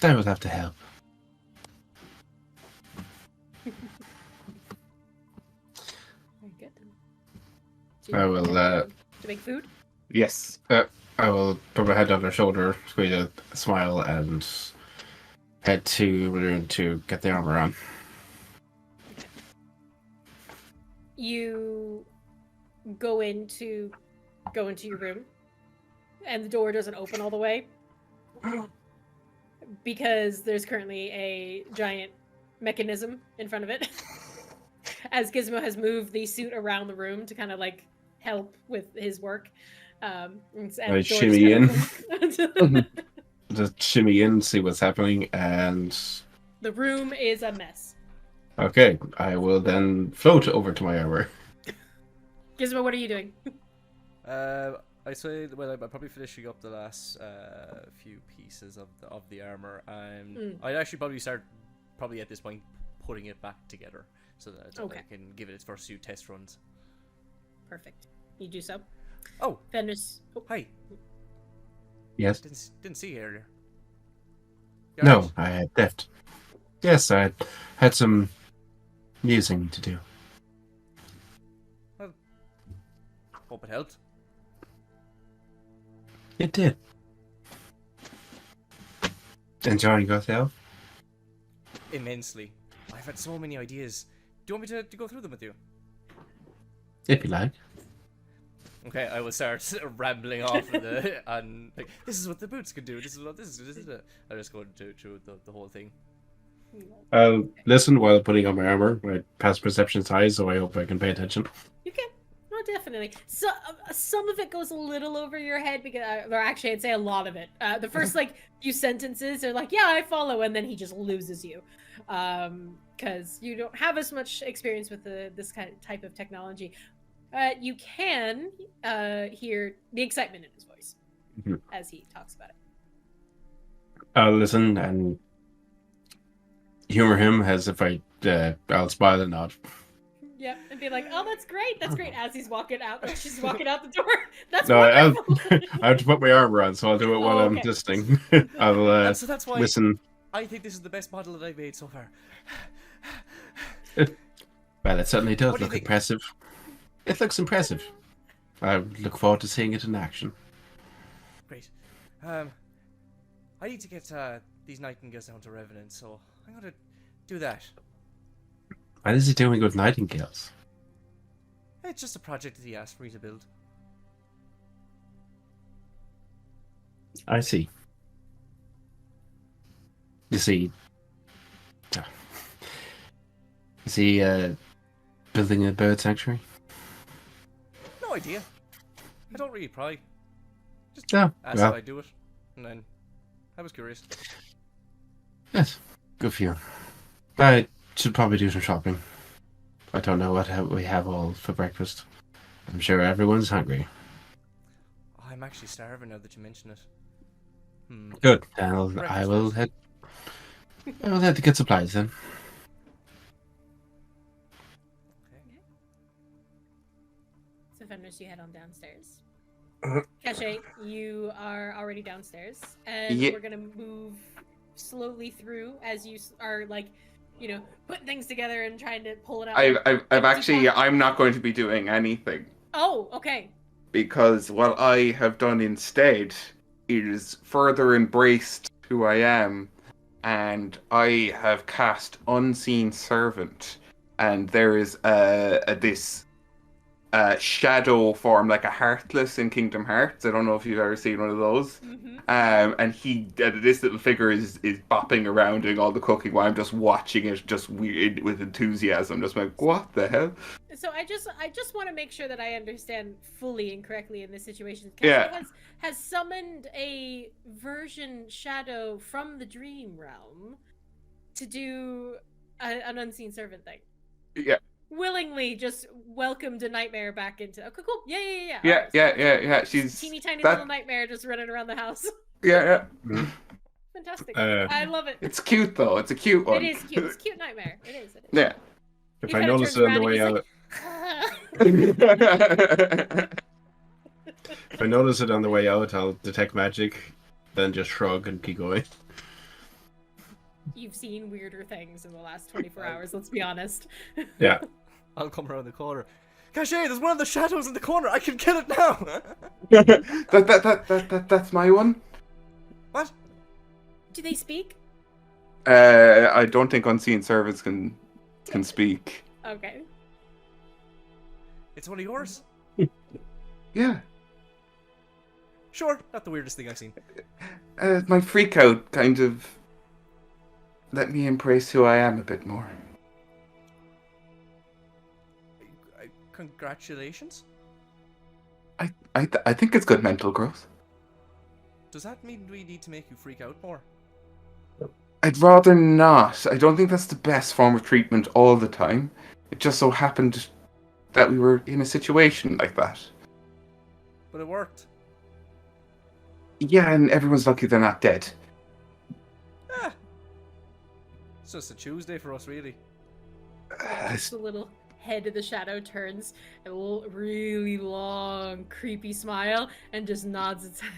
I will have to help.
Very good.
I will.
To make food.
Yes.
I will put my head on her shoulder, squeeze a smile, and head to room to get the armor on.
You go into your room, and the door doesn't open all the way because there's currently a giant mechanism in front of it. As Gizmo has moved the suit around the room to kind of like help with his work. And
I
the door
shimmy in.
just
Just shimmy in, see what's happening, and
The room is a mess.
okay, I will then float over to my armor.
Gizmo, what are you doing?
I say, well, I'm probably finishing up the last few pieces of the armor, and I'd actually probably start at this point putting it back together so that I can give it its first few test runs.
Perfect. You do so.
Oh,
Fenris. Oh.
hi.
Yes.
Didn't see you earlier.
No, I had left. Yes, I had some musing to do.
Well, hope it helped.
It did. Enjoying yourself?
Immensely. I've had so many ideas. Do you want me to go through them with you?
If you like.
Okay, I will start rambling off and like, this is what the boots can do. This is what this is it. I just go through the whole thing.
I'll listen while putting on my armor. My past perception's high, so I hope I can pay attention.
You can. No, definitely. So some of it goes a little over your head because, or actually, I'd say a lot of it. The first few sentences are like, "Yeah, I follow," and then he just loses you, because you don't have as much experience with this kind of type of technology. You can hear the excitement in his voice as he talks about it.
I'll listen and humor him as if I'll smile and nod.
Yeah, and be like, "Oh, that's great! That's great!" As he's walking out, she's walking out the door. That's
No,
wonderful.
I have to put my armor on, so I'll do it while I'm listening. I'll
So that's why
listen.
I think this is the best model that I've made so far.
Well, it certainly does
What do you
look
think?
impressive. It looks impressive. I look forward to seeing it in action.
Great. I need to get these nightingales down to Revenant, so I'm gonna do that.
What is he doing with nightingales?
It's just a project that he asked me to build.
I see. You see, Is he building a bird sanctuary?
No idea. I don't really pry. Just
No.
ask
Well,
if I do it, and then I was curious.
yes. Good for you. I should probably do some shopping. I don't know what we have all for breakfast. I'm sure everyone's hungry.
I'm actually starving now that you mention it.
Good.
Breakfast
I will
first.
head to get supplies then.
So Fenris, you head on downstairs.
Uh-huh.
Caché, you are already downstairs, and
Yeah.
we're gonna move slowly through as you are like, putting things together and trying to pull it out.
I've actually, I'm not going to be doing anything
Oh, okay.
because what I have done instead is further embraced who I am, and I have cast Unseen Servant, and there is this shadow form like a Heartless in Kingdom Hearts. I don't know if you've ever seen one of those.
Mm-hmm.
And this little figure is bopping around doing all the cooking while I'm just watching it, just weird with enthusiasm. Just like, what the hell?
So I just want to make sure that I understand fully and correctly in this situation. Caché
Yeah.
has summoned a version shadow from the dream realm to do an unseen servant thing.
Yeah.
Willingly just welcomed a nightmare back into. Okay, cool. Yeah.
Yeah,
Alright,
yeah.
just
She's
teeny tiny
that-
little nightmare just running around the house.
yeah.
Fantastic.
Uh,
I love it.
It's cute though. It's a cute one.
It is cute. It's a cute nightmare. It is.
Yeah.
If
He
I
kinda
notice
turns
it on the
around
way
and
out,
he's
if I notice it on the way out, I'll detect magic, then just shrug and keep going.
You've seen weirder things in the last 24 hours. Let's be honest.
Yeah.
I'll come around the corner. Caché, there's one of the shadows in the corner. I can kill it now.
That's my one.
What?
Do they speak?
I don't think Unseen Servants can speak.
Okay.
It's one of yours?
Yeah.
Sure, not the weirdest thing I've seen.
My freak out kind of let me embrace who I am a bit more.
Congratulations.
I think it's good mental growth.
Does that mean we need to make you freak out more?
I'd rather not. I don't think that's the best form of treatment all the time. It just so happened that we were in a situation like that.
But it worked.
Yeah, and everyone's lucky they're not dead.
Ah. It's just a Tuesday for us, really.
Just the little head of the shadow turns a little really long, creepy smile and just nods its head.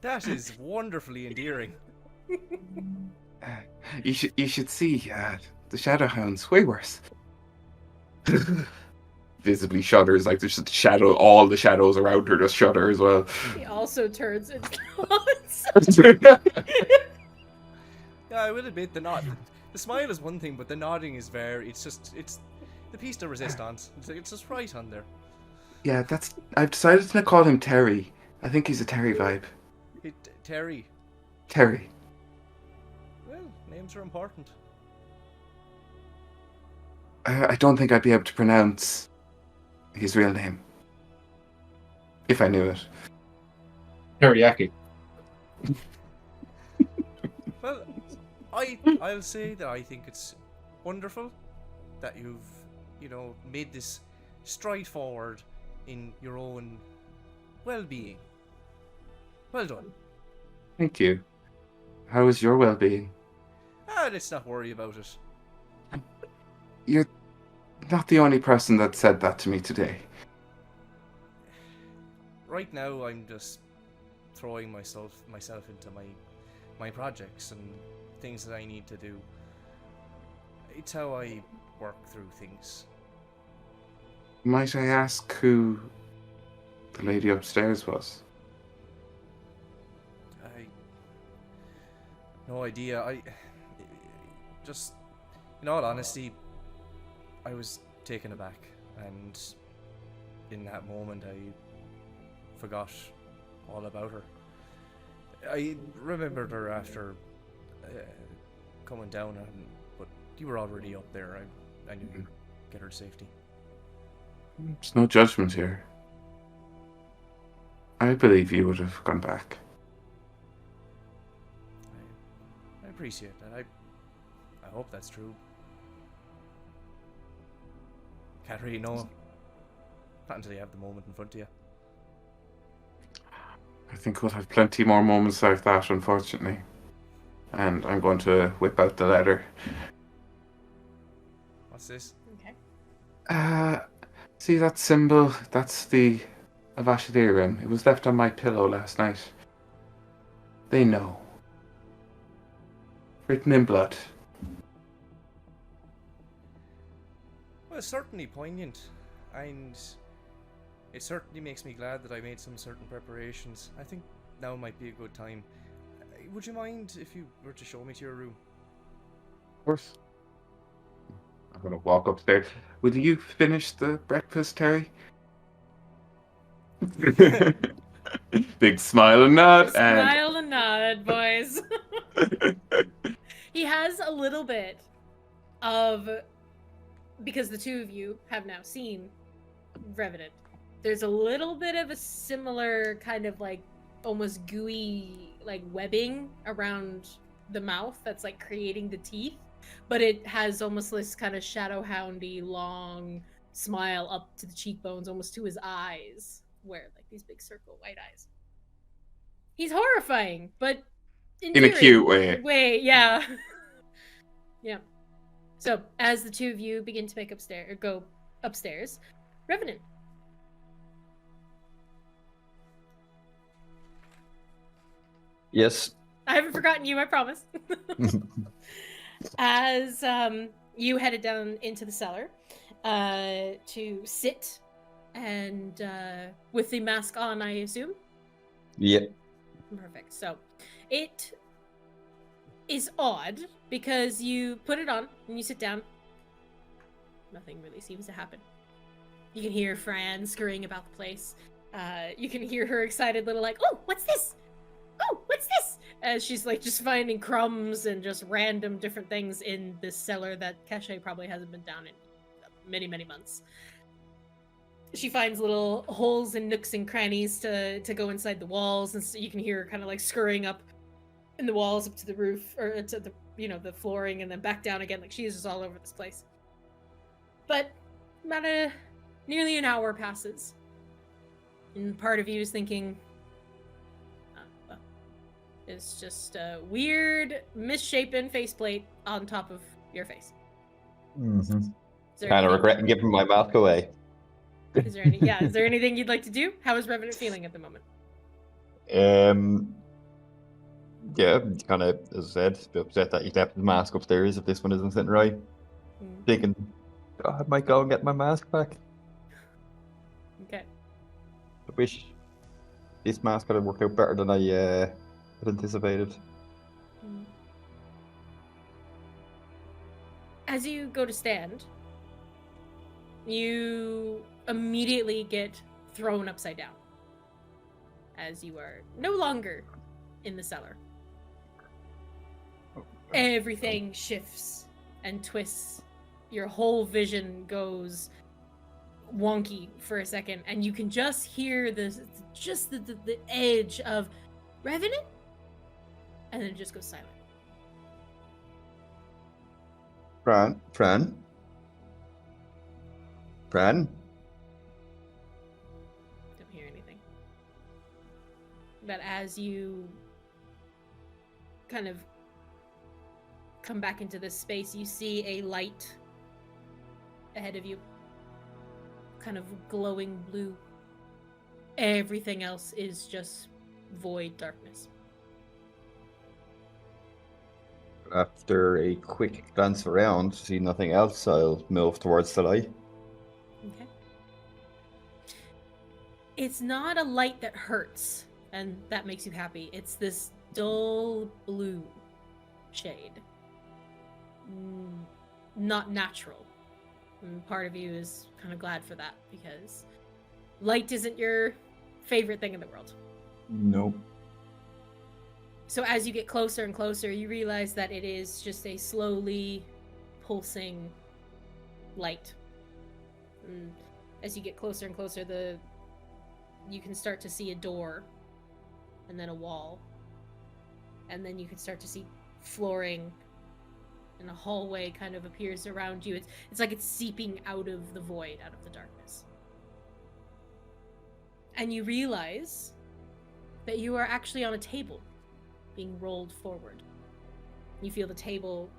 That is wonderfully endearing.
You should see the Shadowhound's way worse. Visibly shudders, like there's just shadow. All the shadows around her just shudder as well.
He also turns and nods.
Yeah, I will admit the smile is one thing, but the nodding is it's the piece de resistance. It's just right on there.
Yeah, I've decided to call him Terry. I think he's a Terry vibe.
Terry.
Terry.
Well, names are important.
I don't think I'd be able to pronounce his real name. If I knew it.
Teriyaki.
Well, I'll say that I think it's wonderful that you've, made this stride forward in your own well-being. Well done.
Thank you. How is your well-being?
Let's not worry about it.
You're not the only person that said that to me today.
Right now, I'm just throwing myself into my projects and things that I need to do. It's how I work through things.
Might I ask who the lady upstairs was?
No idea. I just, in all honesty, I was taken aback, and in that moment I forgot all about her. I remembered her after coming down, but you were already up there. I knew you'd get her to safety.
There's no judgment here. I believe you would have gone back.
I appreciate that. I hope that's true. Can't really know. Not until you have the moment in front of you.
I think we'll have plenty more moments like that, unfortunately. And I'm going to whip out the letter.
What's this?
Okay.
See that symbol? That's the Avasha Isles. It was left on my pillow last night. They know. Written in blood.
Well, it's certainly poignant, and it certainly makes me glad that I made some certain preparations. I think now might be a good time. Would you mind if you were to show me to your room?
Of course. I'm going to walk upstairs. Will you finish the breakfast, Terry? Big smile and nod.
Smile and nod, boys. He has a little bit of, because the two of you have now seen Revenant, there's a little bit of a similar kind of like almost gooey like webbing around the mouth that's like creating the teeth, but it has almost this kind of shadowhoundy long smile up to the cheekbones, almost to his eyes, where like these big circle white eyes. He's horrifying, but
in a cute way.
Wait, yeah. Yeah. So, as the two of you begin to go upstairs, Revenant.
Yes.
I haven't forgotten you, I promise. As you headed down into the cellar to sit and with the mask on, I assume?
Yep.
Perfect. So, it is odd because you put it on and you sit down. Nothing really seems to happen. You can hear Fran scurrying about the place. You can hear her excited little like, "Oh, what's this? Oh, what's this?" As she's like just finding crumbs and just random different things in this cellar that Caché probably hasn't been down in many, many months. She finds little holes and nooks and crannies to go inside the walls, and so you can hear her kind of like scurrying up in the walls up to the roof, or to the, the flooring, and then back down again. Like, she is just all over this place. But about nearly an hour passes, and part of you is thinking, well, it's just a weird, misshapen faceplate on top of your face.
Mm-hmm. Kind of regretting giving my mask away.
Is there anything you'd like to do? How is Revenant feeling at the moment?
Yeah, kind of, as I said, a bit upset that you left the mask upstairs if this one isn't sitting right. Thinking, oh, I might go and get my mask back.
Okay.
I wish this mask could have worked out better than I had anticipated.
As you go to stand, you immediately get thrown upside down, as you are no longer in the cellar. Everything shifts and twists. Your whole vision goes wonky for a second, and you can just hear the edge of Revenant, and then it just goes silent.
Fran?
Don't hear anything. But as you kind of come back into this space, you see a light ahead of you, kind of glowing blue. Everything else is just void darkness.
After a quick glance around, see nothing else, I'll move towards the light.
Okay. It's not a light that hurts, and that makes you happy. It's this dull blue shade. Not natural. And part of you is kind of glad for that, because light isn't your favorite thing in the world.
Nope.
So as you get closer and closer, you realize that it is just a slowly pulsing light. And as you get closer and closer, you can start to see a door, and then a wall, and then you can start to see flooring, and a hallway kind of appears around you. It's like it's seeping out of the void, out of the darkness. And you realize that you are actually on a table being rolled forward. You feel the table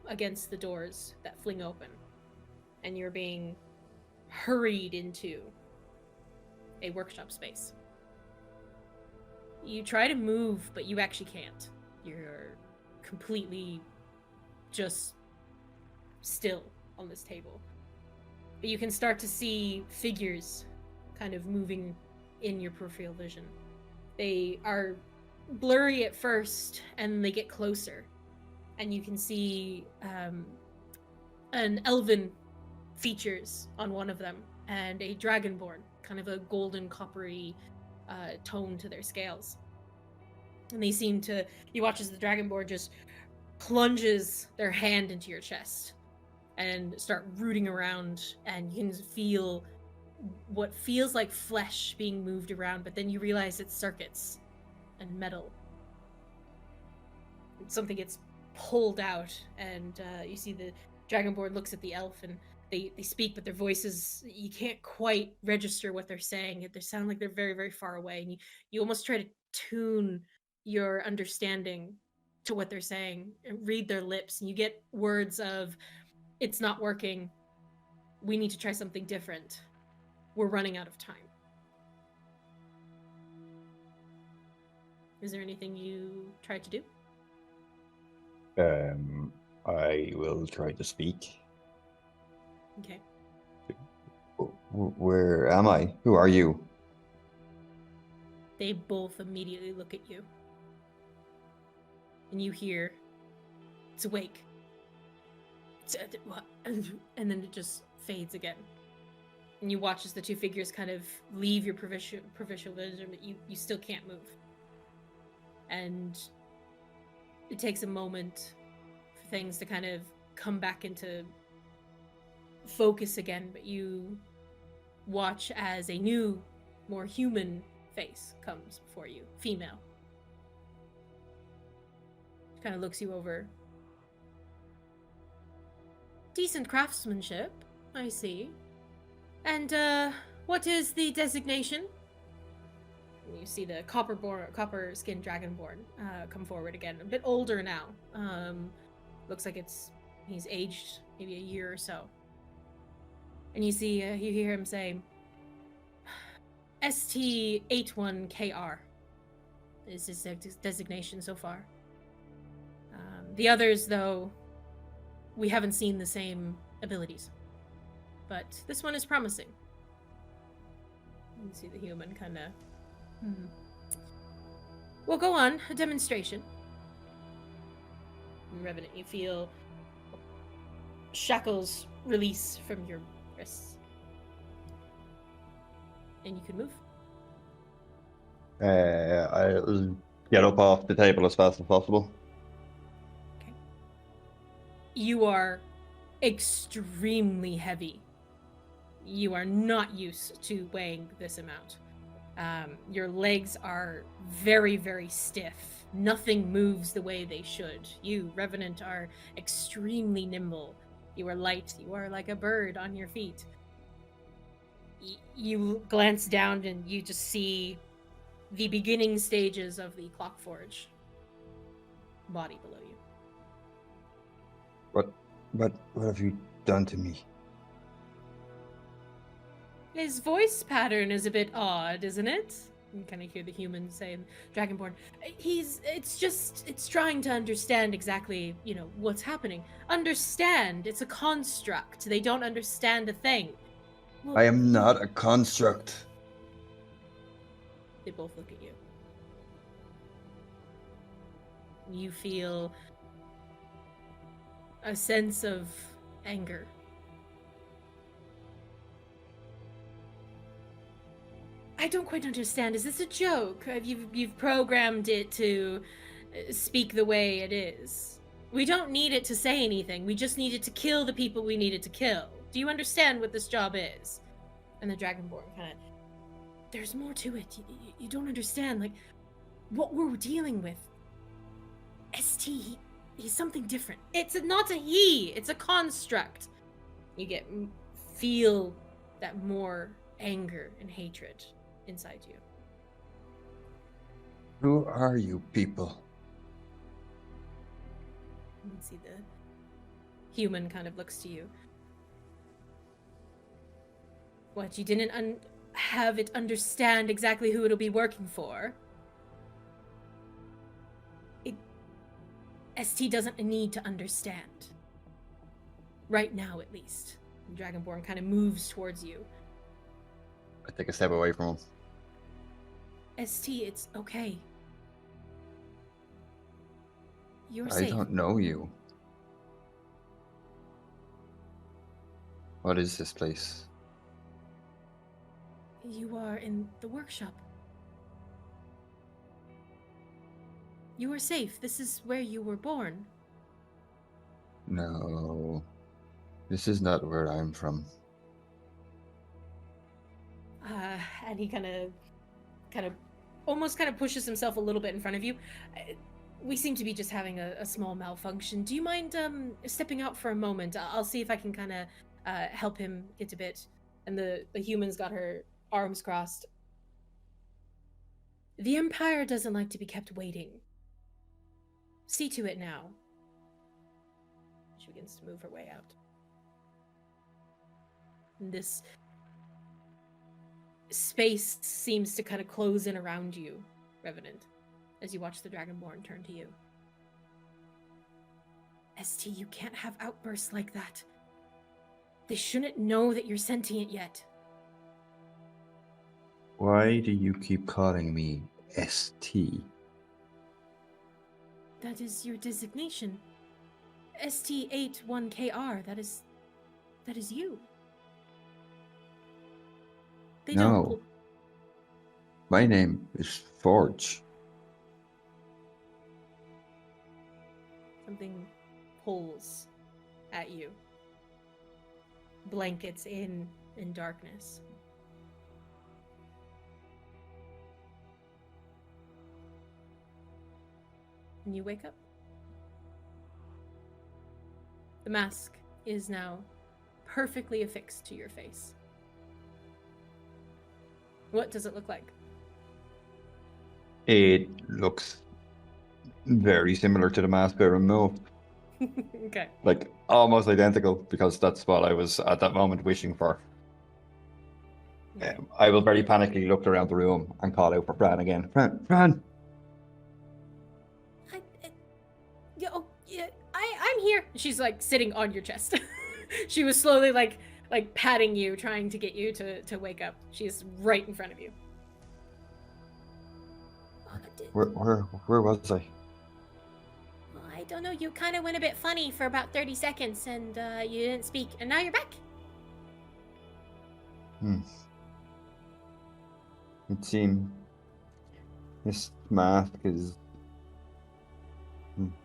against the doors that fling open, and you're being hurried into a workshop space. You try to move, but you actually can't. You're completely just still on this table. But you can start to see figures kind of moving in your peripheral vision. They are blurry at first, and they get closer, and you can see an elven features on one of them, and a dragonborn, kind of a golden coppery tone to their scales. And they seem to, you watch as the dragonborn just plunges their hand into your chest and start rooting around, and you can feel what feels like flesh being moved around, but then you realize it's circuits and metal. Something gets pulled out, and you see the dragonborn looks at the elf, and they speak, but their voices, you can't quite register what they're saying. They sound like they're very, very far away, and you almost try to tune your understanding to what they're saying and read their lips, and you get words of, "It's not working. We need to try something different. We're running out of time." Is there anything you tried to do?
I will try to speak.
Okay.
Where am I? Who are you?
They both immediately look at you. And you hear, "It's awake." And then it just fades again. And you watch as the two figures kind of leave your provincial vision, but you still can't move. And it takes a moment for things to kind of come back into focus again, but you watch as a new, more human face comes before you, female. She kind of looks you over. "Decent craftsmanship, I see. And, what is the designation?" And you see the copper-skinned dragonborn come forward again, a bit older now. Looks like he's aged maybe a year or so. And you hear him say, "ST81KR is his designation so far. The others, though, we haven't seen the same abilities. But this one is promising." You see the human kind of, "Well, go on, a demonstration." And Revenant, you feel shackles release from your wrists. And you can move.
I'll get up off the table as fast as possible.
Okay. You are extremely heavy. You are not used to weighing this amount. Your legs are very, very stiff. Nothing moves the way they should. You, Revenant, are extremely nimble. You are light. You are like a bird on your feet. You glance down and you just see the beginning stages of the Clockforge body below you.
What have you done to me?
His voice pattern is a bit odd, isn't it? You kind of hear the human saying, "Dragonborn, it's trying to understand exactly, what's happening. Understand, it's a construct. They don't understand a thing." Well,
I am not a construct.
They both look at you. You feel a sense of anger. "I don't quite understand. Is this a joke? You've programmed it to speak the way it is. We don't need it to say anything. We just need it to kill the people we need it to kill. Do you understand what this job is? And the Dragonborn kind of, there's more to it. You don't understand, like, what we're dealing with. ST, he's something different. It's not a he, it's a construct. You feel that more anger and hatred inside you.
Who are you people?
You can see the human kind of looks to you. What, you didn't have it understand exactly who it'll be working for? ST doesn't need to understand. Right now, at least. And Dragonborn kind of moves towards you.
I take a step away from him.
ST, it's okay. You're
I
safe.
don't know you. What is this place?
You are in the workshop. You are safe. This is where you were born.
No. This is not where I'm from.
And he kind of almost pushes himself a little bit in front of you. We seem to be just having a small malfunction. Do you mind stepping out for a moment? I'll see if I can kind of help him get a bit. And the human's got her arms crossed. The Empire doesn't like to be kept waiting. See to it now. She begins to move her way out. And this space seems to kind of close in around you, Revenant, as you watch the Dragonborn turn to you. ST, you can't have outbursts like that. They shouldn't know that you're sentient yet.
Why do you keep calling me ST?
That is your designation. ST81KR, that is you. They
No.
don't.
My name is Forge.
Something pulls at you. Blankets in darkness. And you wake up. The mask is now perfectly affixed to your face. What does it look like?
It looks very similar to the mask I removed.
Okay.
Like, almost identical, because that's what I was at that moment wishing for. I will very panically look around the room and call out for Fran again. Fran!
I'm here. She's like sitting on your chest. She was slowly like patting you, trying to get you to wake up. She's right in front of you.
Where was I?
I don't know. You kind of went a bit funny for about 30 seconds, and you didn't speak, and now you're back.
It seems this mask is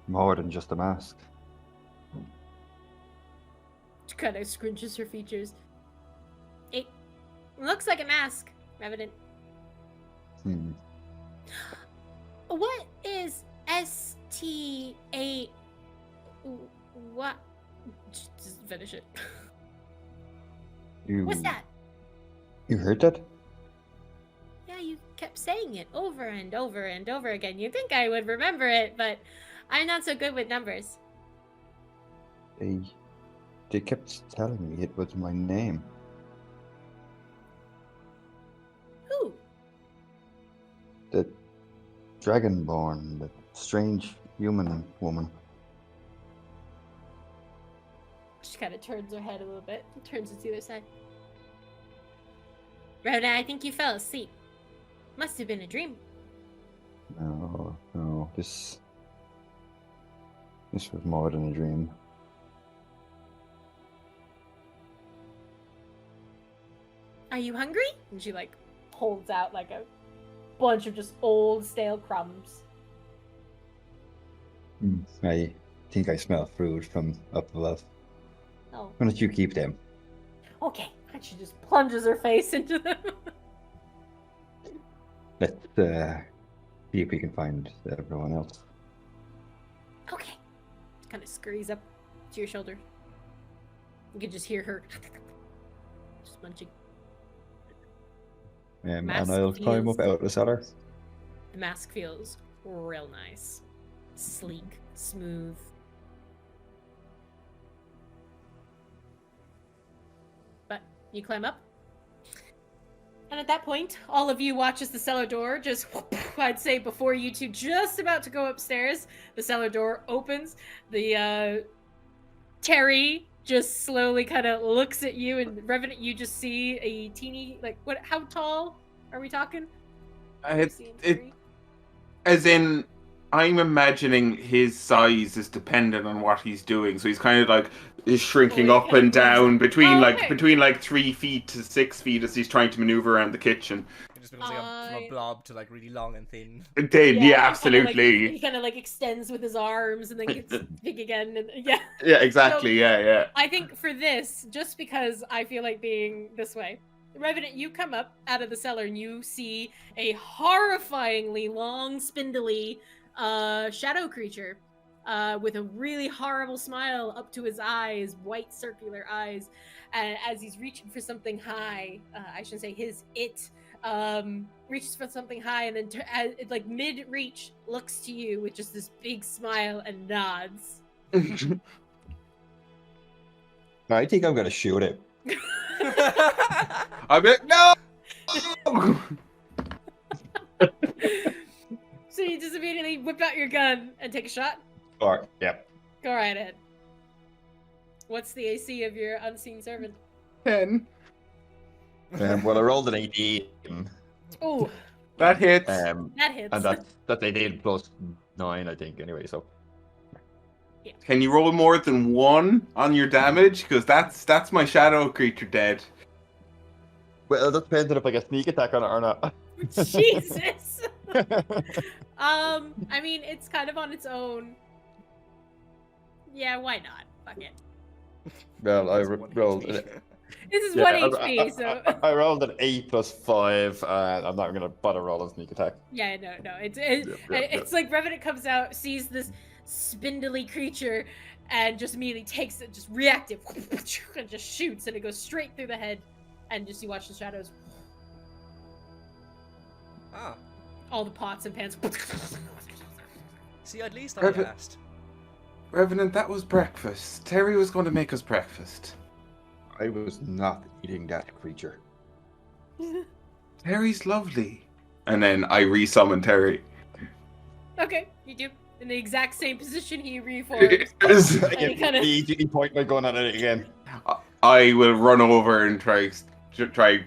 more than just a mask.
She kind of scrunches her features. It looks like a mask, Revenant. What is STA? What? Just finish it. What's that?
You heard that?
Yeah, you kept saying it over and over and over again. You'd think I would remember it, but I'm not so good with numbers.
They kept telling me it was my name.
Who?
The Dragonborn, the strange human woman.
She kind of turns her head a little bit, turns to the other side. Rhoda, I think you fell asleep. Must have been a dream.
No, this was more than a dream.
Are you hungry? And she like holds out like a bunch of just old stale crumbs.
I think I smell food from up above.
Oh,
Why don't you keep them?
okay. And she just plunges her face into them.
Let's see if we can find everyone else.
Okay. Kind of scurries up to your shoulder. You can just hear her just munching.
And
Mask
I'll climb
feels-
up out of the cellar.
The mask feels real nice. Sleek, smooth. But you climb up. And at that point, all of you watch as the cellar door just, I'd say before you two just about to go upstairs, the cellar door opens. The Terry just slowly kind of looks at you, and Revenant, you just see a teeny, like, what? How tall are we talking? Seeing Terry?
As in, I'm imagining his size is dependent on what he's doing. So he's kind of like is shrinking
Oh, he
up
kind
and
of
down
moves.
between
Okay.
like 3 feet to 6 feet as he's trying to maneuver around the kitchen.
It just becomes like from a blob to like really long and thin.
It did, yeah,
he
absolutely.
He kind of like extends with his arms and then gets big again, and yeah.
Yeah, exactly. Yeah.
I think for this, just because I feel like being this way, Revenant, you come up out of the cellar and you see a horrifyingly long, spindly shadow creature with a really horrible smile up to his eyes, white circular eyes, as he's reaching for something high. I should say reaches for something high and then like mid-reach looks to you with just this big smile and nods.
I think I'm gonna shoot it.
I'm like, no.
So you just immediately whip out your gun and take a shot?
Or yeah.
Go right ahead. What's the AC of your unseen servant?
10.
Well, I rolled an 18.
Oh,
That hits.
that hits.
And that they did plus 9, I think. Anyway, so
Can you roll more than 1 on your damage? Because that's my shadow creature dead.
well, that depends on if I get sneak attack on it or not.
Jesus. I mean, it's kind of on its own. Yeah, why not? Fuck it.
Well, I
That's one
rolled.
HP.
This is
Yeah,
1 HP, so
I rolled an 8 plus 5. I'm not gonna bother rolling sneak attack.
yeah, no. It's
Yep.
like Revenant comes out, sees this spindly creature, and just immediately takes it, just reactive, and just shoots, and it goes straight through the head, and just you watch the shadows,
Ah,
all the pots and pans.
see, at least I
Perfect.
asked.
Revenant, that was breakfast. Terry was going to make us breakfast.
I was not eating that creature.
Terry's lovely. And then I resummon Terry.
Okay, you do. In the exact same position, he reforms.
I
kinda-
immediately point my gun at it again.
I will run over and try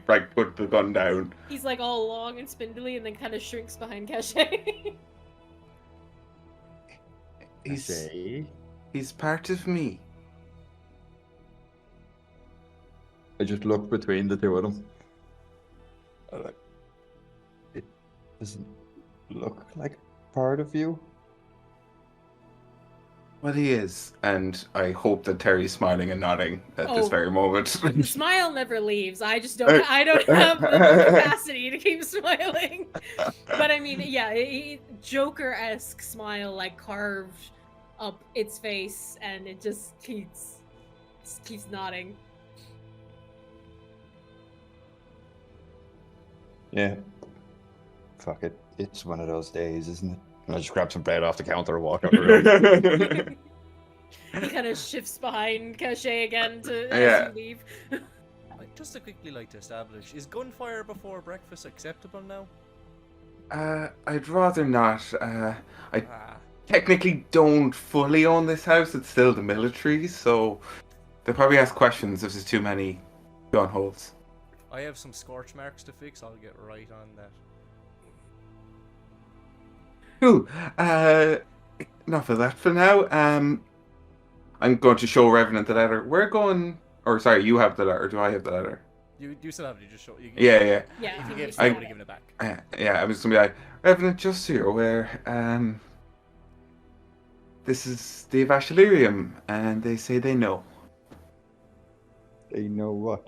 like put the gun down.
He's like all long and spindly, and then kind of shrinks behind Caché.
He's part of me.
I just look between the two of them. It doesn't look like part of you.
Well, he is, and I hope that Terry's smiling and nodding at this
Oh.
very moment.
The smile never leaves. I just don't. I don't have the capacity to keep smiling. But I mean, yeah, Joker-esque smile, like carved up its face, and it just keeps nodding.
Yeah. Fuck it. It's one of those days, isn't it? And I just grab some bread off the counter and walk out the room.
He kind of shifts behind Caché again as
Yeah.
you leave.
I'd just to quickly like to establish, is gunfire before breakfast acceptable now?
I'd rather not. I
Ah,
technically don't fully own this house. It's still the military, so they'll probably ask questions if there's too many gun holes.
I have some scorch marks to fix. I'll get right on that.
Ooh, enough of that for now. I'm going to show Revenant the letter. We're going, or sorry, you have the letter. Do I have the letter?
You still have to just show. You,
Yeah.
Yeah,
If you
think
gave
we
it, I
should
would have
have
given it back.
Yeah, I was gonna be like, Revenant, just so you're aware, This is the Avasha, and they say they know.
They know what?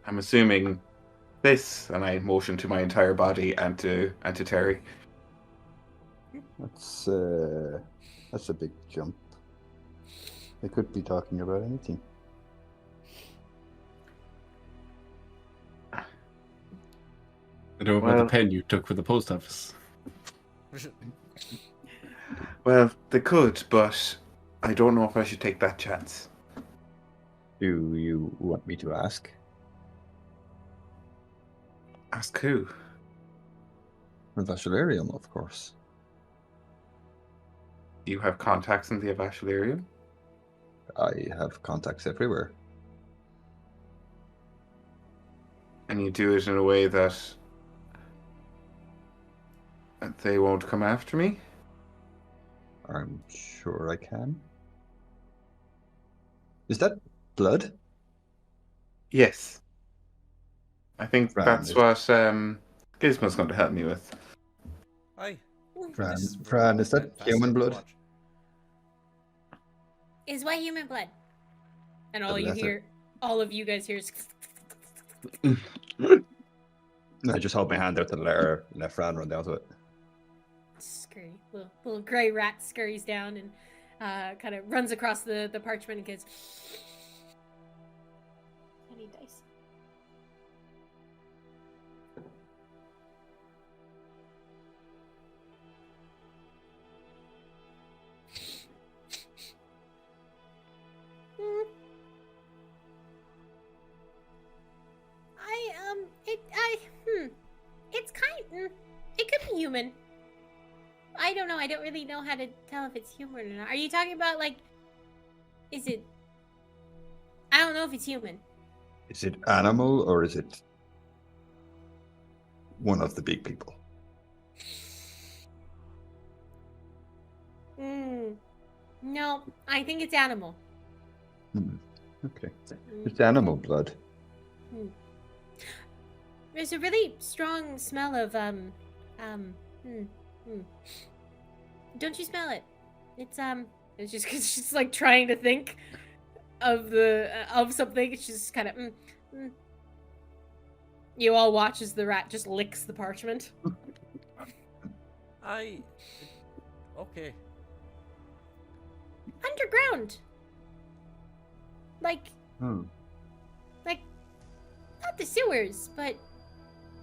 I'm assuming this, and I motion to my entire body and to Terry.
That's a big jump. They could be talking about anything.
I know about the pen you took for the post office.
Well, they could, but I don't know if I should take that chance.
Do you want me to ask?
Ask who?
Avasha, of course.
You have contacts in the Avasha?
I have contacts everywhere.
And you do it in a way that they won't come after me?
I'm sure I can. Is that blood?
Yes. I think
Fran,
that's
is-
what Gizmo's going to help me with.
Hi.
Fran,
This
Fran, is that
fascinating
human
to
blood?
watch.
Is what human blood? And all
That's it.
all of you guys hear is
I just hold my hand out to the letter and let Fran run down to it.
scurry. Little gray rat scurries down and kind of runs across the parchment and goes. I need dice. It's it could be human. I don't know. I don't really know how to tell if it's human or not. Are you talking about is it? I don't know if it's human.
Is it animal or is it one of the big people?
No, I think it's animal.
Okay. It's animal blood.
There's a really strong smell of Don't you smell it? It's just because she's like trying to think of something. It's just kind of. You all watch as the rat just licks the parchment.
Okay.
Underground. Like not the sewers, but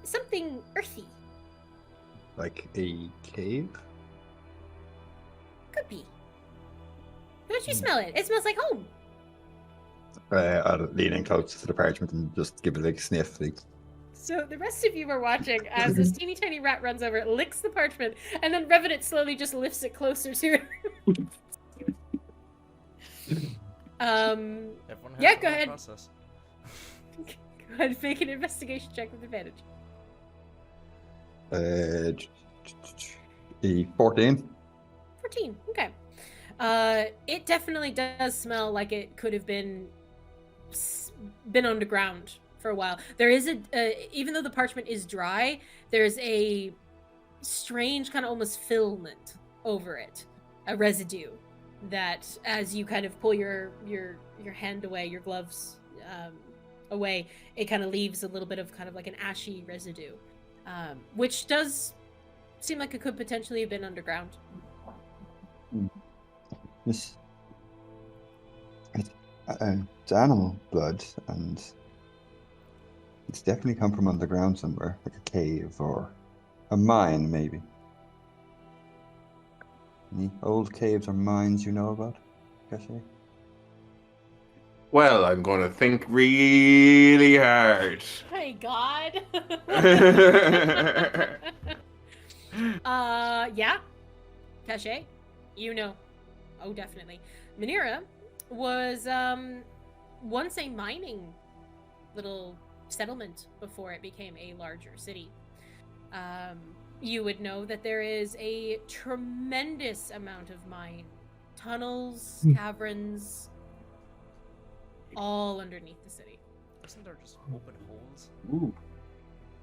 something earthy.
Like a cave?
Could be. Don't you smell it? It smells like home.
I'll lean in close to the parchment and just give it a big sniff. Like,
So the rest of you are watching as this teeny tiny rat runs over, licks the parchment, and then Revenant slowly just lifts it closer to it.
Everyone has
Yeah,
their
go
own
ahead.
process.
Go ahead and make an investigation check with advantage.
a 14.
14. Okay. It definitely does smell like it could have been underground for a while. There is even though the parchment is dry, there's a strange kind of almost filament over it, a residue that as you kind of pull your hand away, your gloves away, it kind of leaves a little bit of kind of like an ashy residue, which does seem like it could potentially have been underground.
It's animal blood, and it's definitely come from underground somewhere, like a cave or a mine, maybe. Any old caves or mines you know about, Caché?
Well, I'm going to think really hard.
My God. Yeah. Caché, you know. Oh, definitely. Manira was once a mining little settlement before it became a larger city. You would know that there is a tremendous amount of mine tunnels, caverns, all underneath the city.
Isn't there just open holes?
Ooh.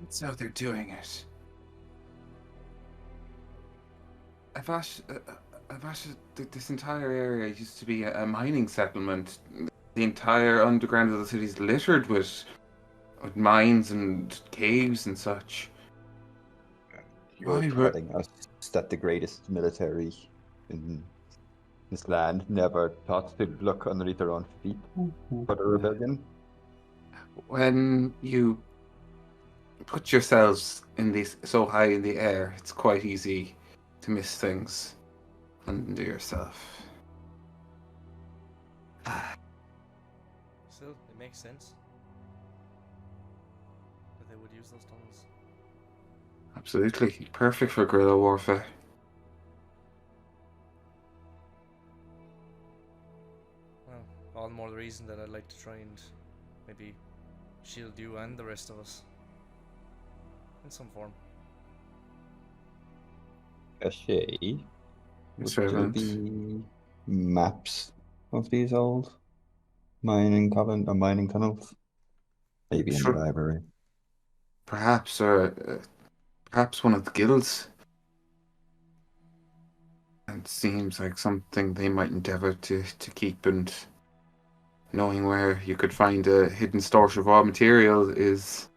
That's how they're doing it. Avasha, this entire area used to be a mining settlement. The entire underground of the city is littered with mines and caves and such.
You're telling us that the greatest military in this land never thought to look underneath their own feet for the rebellion?
When you put yourselves in these so high in the air, it's quite easy to miss things under yourself.
Still, it makes sense that they would use those tunnels.
Absolutely. Perfect for guerrilla warfare.
Well, all the more the reason that I'd like to try and maybe shield you and the rest of us in some form.
Caché.
Yes,
Would there
Revenant.
be maps of these old mining tunnels? Maybe in
Sure.
the library.
Perhaps one of the guilds. It seems like something they might endeavour to keep, and knowing where you could find a hidden storage of raw material is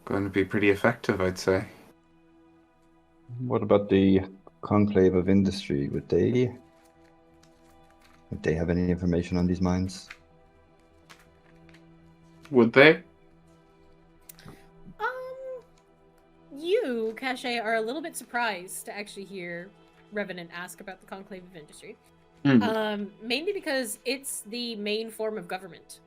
going to be pretty effective, I'd say.
What about the Conclave of Industry? Would they have any information on these mines?
Would they?
You, Caché, are a little bit surprised to actually hear Revenant ask about the Conclave of Industry. Mainly because it's the main form of government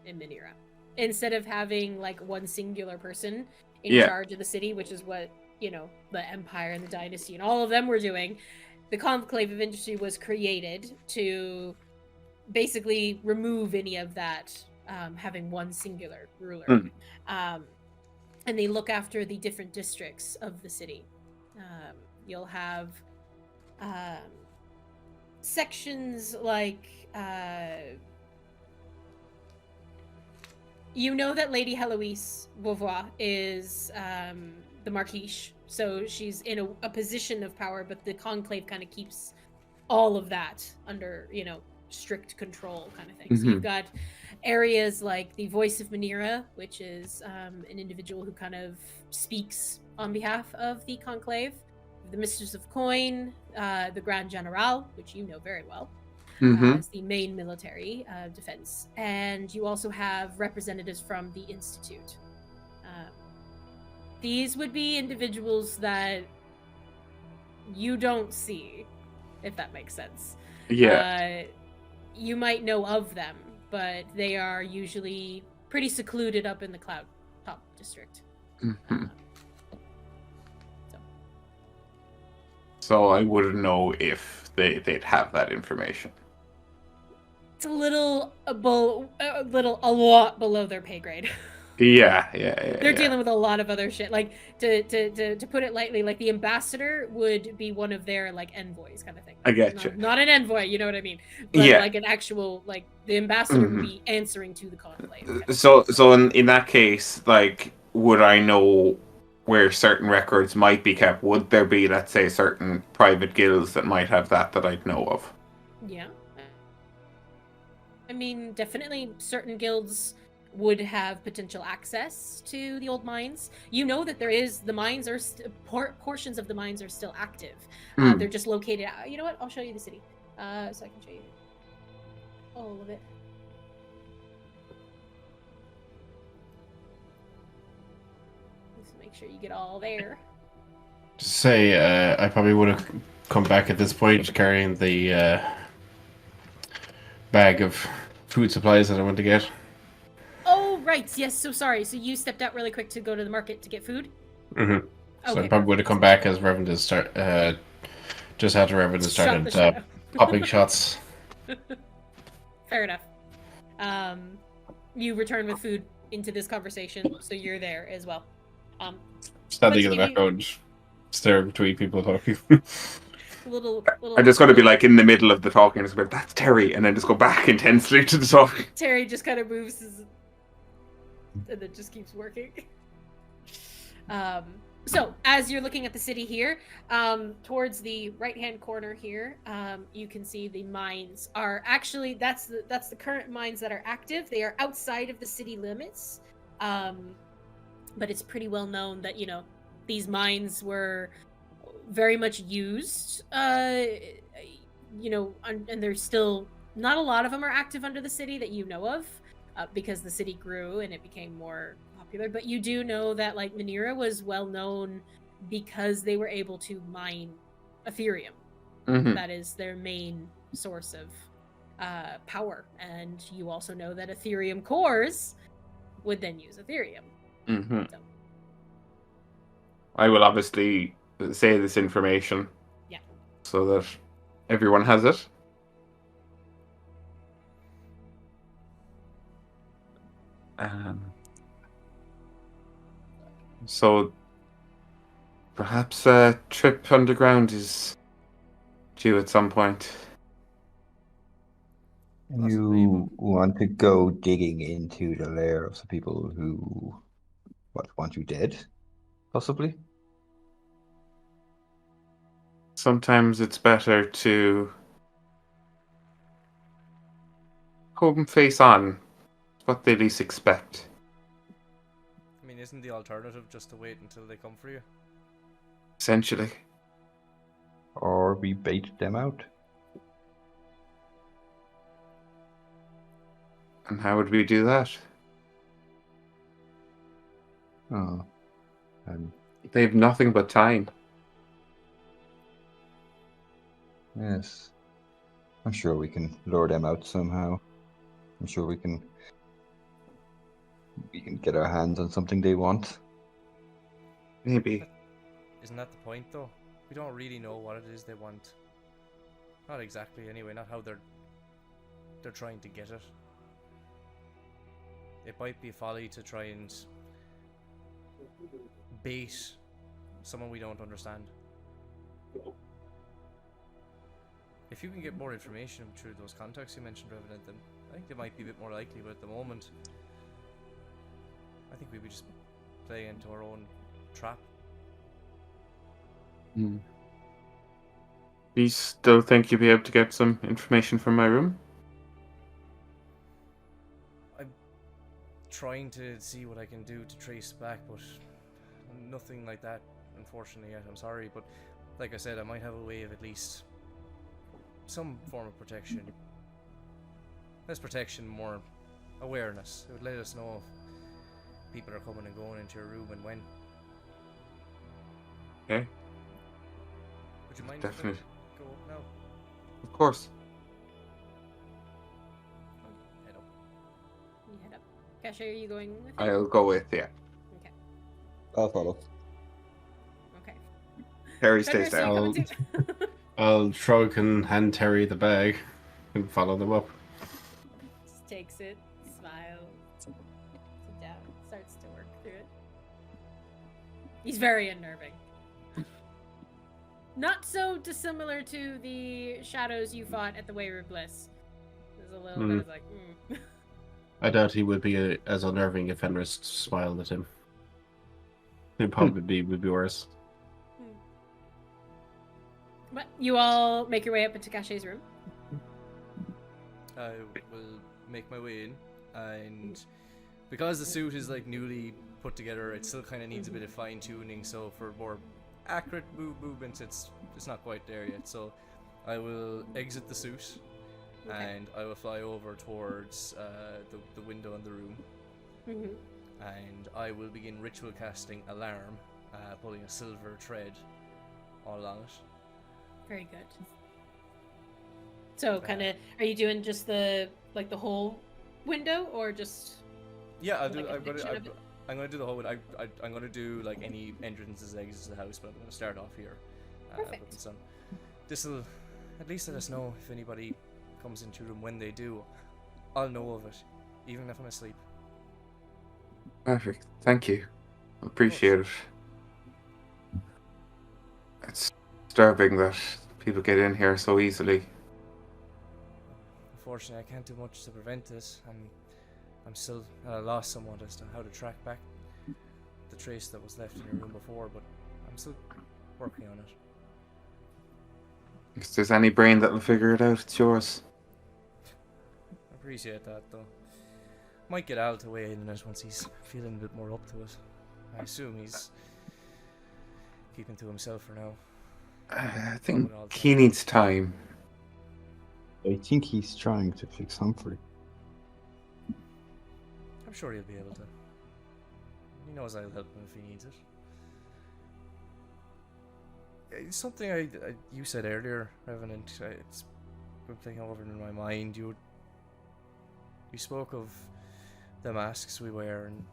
in Enethær. Instead of having like one singular person in charge of the city, which is what, you know, the Empire and the Dynasty and all of them were doing, the Conclave of Industry was created to basically remove any of that, having one singular ruler. And they look after the different districts of the city. You'll have sections like you know that Lady Heloise Beauvoir is the Marquise, so she's in a position of power, but the Conclave kind of keeps all of that under, you know, strict control kind of thing. So you've got areas like the Voice of Enethær, which is an individual who kind of speaks on behalf of the Conclave, the Mistress of Coin, the Grand General, which you know very well, as the main military defense. And you also have representatives from the Institute. These would be individuals that you don't see, if that makes sense.
Yeah.
You might know of them, but they are usually pretty secluded up in the Cloud Top district.
So I wouldn't know if they'd have that information.
It's a lot below their pay grade.
Yeah.
They're dealing with a lot of other shit. Like to put it lightly, like the ambassador would be one of their like envoys kind of thing.
I get you.
Not an envoy, you know what I mean? But like an actual, like the ambassador would be answering to the conclave.
So in that case, like, would I know where certain records might be kept? Would there be, let's say, certain private guilds that might have that I'd know of?
Yeah. I mean, definitely certain guilds would have potential access to the old mines. You know that the mines are portions of the mines are still active. They're just located. You know what? I'll show you the city, so I can show you all of it. Just make sure you get all there.
Just say, I probably would have come back at this point carrying the bag of food supplies that I want to get.
Oh, right. Yes, so sorry. So you stepped out really quick to go to the market to get food?
So
Okay,
I probably would have come back as Revenant just after Revenant started popping shots.
Fair enough. You return with food into this conversation, so you're there as well.
Standing in the background, staring between people talking.
little
I just got to be like in the middle of the talking, just go, that's Terry, and then just go back intensely to the talk.
Terry just kind of moves and then just keeps working. So, as you're looking at the city here, towards the right-hand corner here, you can see the mines are actually that's the current mines that are active. They are outside of the city limits, but it's pretty well known that these mines were very much used. And there's still not a lot of them are active under the city that you know of, because the city grew and it became more popular. But you do know that like Manira was well known because they were able to mine Ethereum.
Mm-hmm.
That is their main source of power. And you also know that Ethereum cores would then use Ethereum.
Mm-hmm.
So,
I will obviously say this information.
Yeah.
So that everyone has it. So perhaps a trip underground is due at some point.
You want to go digging into the lair of some people who want you dead, possibly?
Sometimes it's better to come face on what they least expect.
I mean, isn't the alternative just to wait until they come for you?
Essentially.
Or we bait them out?
And how would we do that?
Oh.
They have nothing but time.
Yes. I'm sure we can lure them out somehow. I'm sure we can get our hands on something they want.
Maybe.
Isn't that the point, though? We don't really know what it is they want. Not exactly, anyway. Not how they're trying to get it. It might be folly to try and bait someone we don't understand. If you can get more information through those contacts you mentioned, Revenant, then I think they might be a bit more likely, but at the moment, I think we would just play into our own trap.
Do you still think you'll be able to get some information from my room?
I'm trying to see what I can do to trace back, but nothing like that, unfortunately, yet. I'm sorry, but like I said, I might have a way of at least some form of protection. Less protection, more awareness. It would let us know if people are coming and going into your room and when.
Okay.
Would you mind
Definitely.
if I go up now?
Of course.
Head up.
you head up. Caché, are you going with him?
I'll go with, yeah.
Okay.
I'll follow.
Okay.
Terry
Fenris,
stays
are you
down.
coming too?
I'll shrug and hand Terry the bag and follow them up.
Just takes it, smiles, sits down, starts to work through it. He's very unnerving. Not so dissimilar to the shadows you fought at the Wayward Bliss. There's a little bit of like,
I doubt he would be as unnerving if Fenris smiled at him. It probably would be worse.
But you all make your way up into Caché's room.
I will make my way in, and because the suit is like newly put together, it still kind of needs a bit of fine tuning. So for more accurate movements, it's not quite there yet. So I will exit the suit, and I will fly over towards the window in the room, and I will begin ritual casting alarm, pulling a silver thread all along it.
Very good. So, kind of, are you doing just the whole window, or just?
Yeah, I'll
like
do.
a
I'm
depiction of it?
gonna do the whole. I'm gonna do like any entrances, exits to the house, but I'm gonna start off here.
Perfect.
With the sun. This'll at least let us know if anybody comes into your room. When they do, I'll know of it, even if I'm asleep.
Perfect. Thank you. Appreciate it. It's disturbing that people get in here so easily.
Unfortunately, I can't do much to prevent this, and I'm still at a loss somewhat as to how to track back the trace that was left in your room before, but I'm still working on it.
If there's any brain that'll figure it out, it's yours.
I appreciate that, though. Might get Al to weigh in on it once he's feeling a bit more up to it. I assume he's keeping to himself for now.
I think he needs time.
I think he's trying to fix Humphrey.
I'm sure he'll be able to. He knows I'll help him if he needs it. It's something you said earlier, Revenant. It's been playing over in my mind. You spoke of the masks we wear, and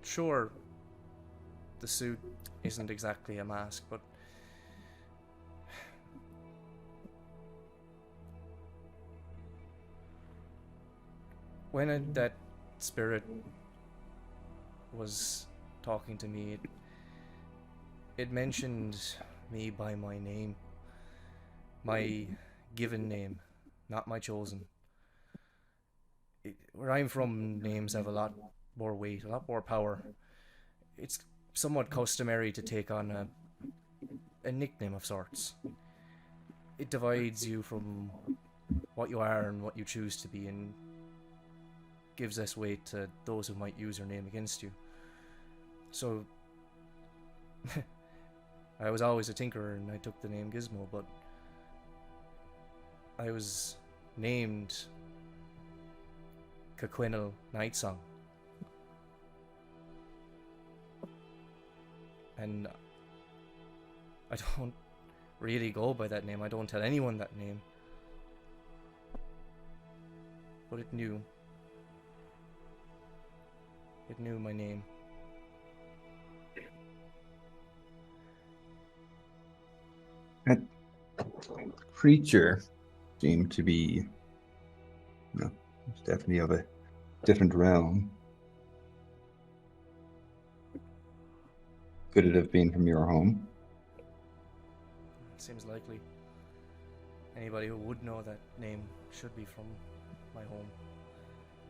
sure, the suit isn't exactly a mask, but when that spirit was talking to me, it mentioned me by my name. My given name, not my chosen. Where I'm from, names have a lot more weight, a lot more power. It's somewhat customary to take on a nickname of sorts. It divides you from what you are and what you choose to be, and gives less weight to those who might use your name against you. So, I was always a tinkerer and I took the name Gizmo, but I was named Caché Nightsong. And I don't really go by that name. I don't tell anyone that name. But it knew. It knew my name.
That creature seemed to be, it's definitely of a different realm. Could it have been from your home?
Seems likely. Anybody who would know that name should be from my home.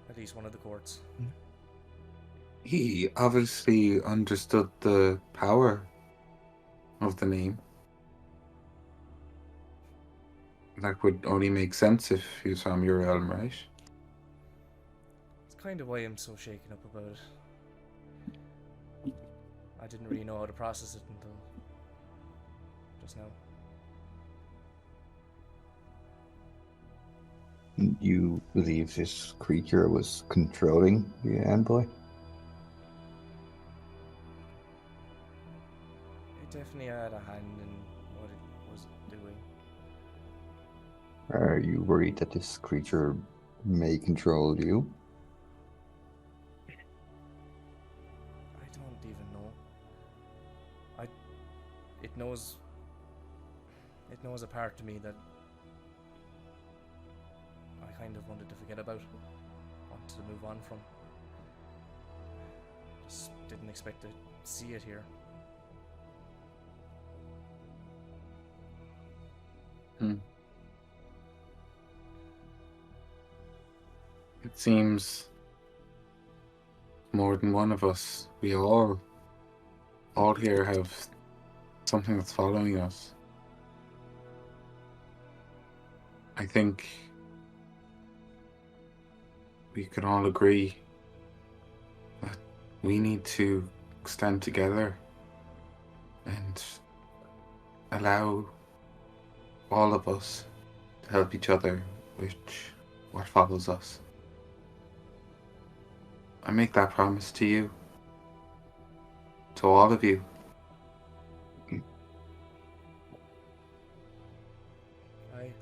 At least one of the courts.
He obviously understood the power of the name. That would only make sense if he was from your realm, right?
It's kind of why I'm so shaken up about it. I didn't really know how to process it until just now.
You believe this creature was controlling the envoy?
It definitely had a hand in what it was doing.
Are you worried that this creature may control you?
I don't even know. It knows a part of me that I kind of wanted to forget about, wanted to move on from. Just didn't expect to see it here.
It seems more than one of us. We all here have something that's following us. I think we can all agree that we need to stand together and allow all of us to help each other with what follows us. I make that promise to you, to all of you.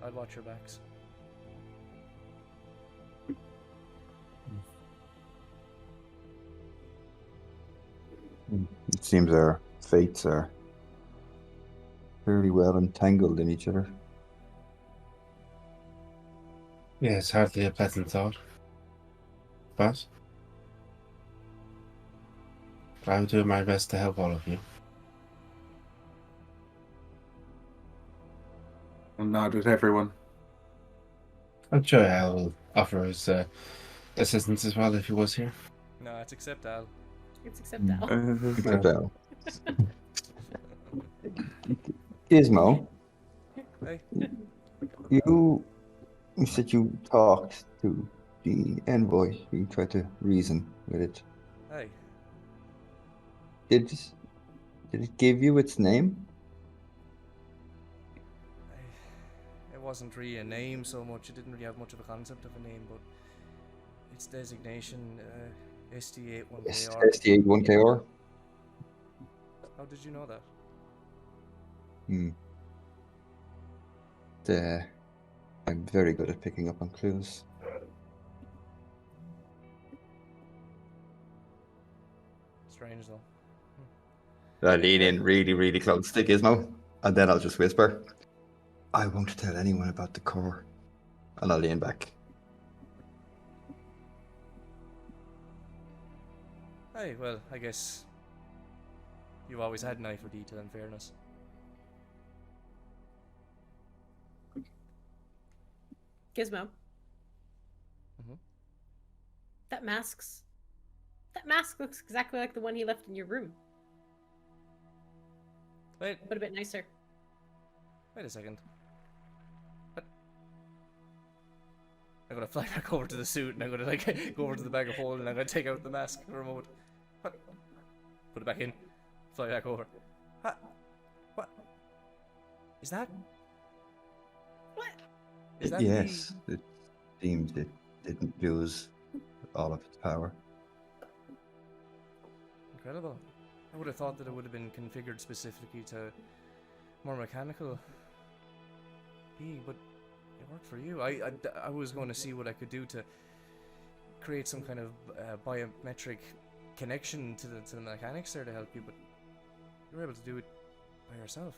I'll watch your backs.
It seems our fates are fairly well entangled in each other.
Yeah, it's hardly a pleasant thought. But I'll do my best to help all of you.
I'll nod with everyone.
I'm sure Al will offer his assistance as well if he was here.
No, it's accept Al.
It's except Al.
Except Al. Gizmo,
Hey.
you said you talked to the envoy. You tried to reason with it.
Hey.
Did it give you its name?
It wasn't really a name so much. It didn't really have much of a concept of a name, but its designation, SD81KR.
SD81KR?
How did you know that?
I'm very good at picking up on clues.
Strange though.
I lean in really, really close to Gizmo, and then I'll just whisper, I won't tell anyone about the core. And I'll lean back.
Hey, well, I guess you've always had an eye for detail and fairness.
Gizmo.
Mhm.
That mask looks exactly like the one he left in your room,
Wait,
but a bit nicer.
wait a second. What? I'm gonna fly back over to the suit and I'm gonna like go over to the bag of holding and I'm gonna take out the mask for a moment. What? Put it back in. Fly back over. What? Is that?
What?
Is that
Yes, it seems it didn't lose all of its power.
Incredible. I would have thought that it would have been configured specifically to more mechanical being, but it worked for you. I was going to see what I could do to create some kind of biometric connection to the mechanics there to help you, but you were able to do it by yourself.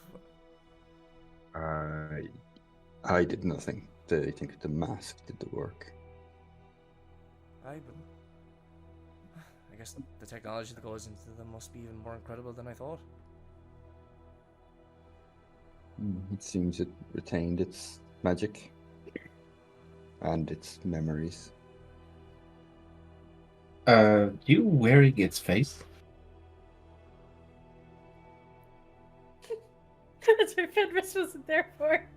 I did nothing. I think the mask did the work.
But I guess the technology that goes into them must be even more incredible than I thought.
It seems it retained its magic and its memories.
You wearing its face?
That's why Fenris wasn't there for it.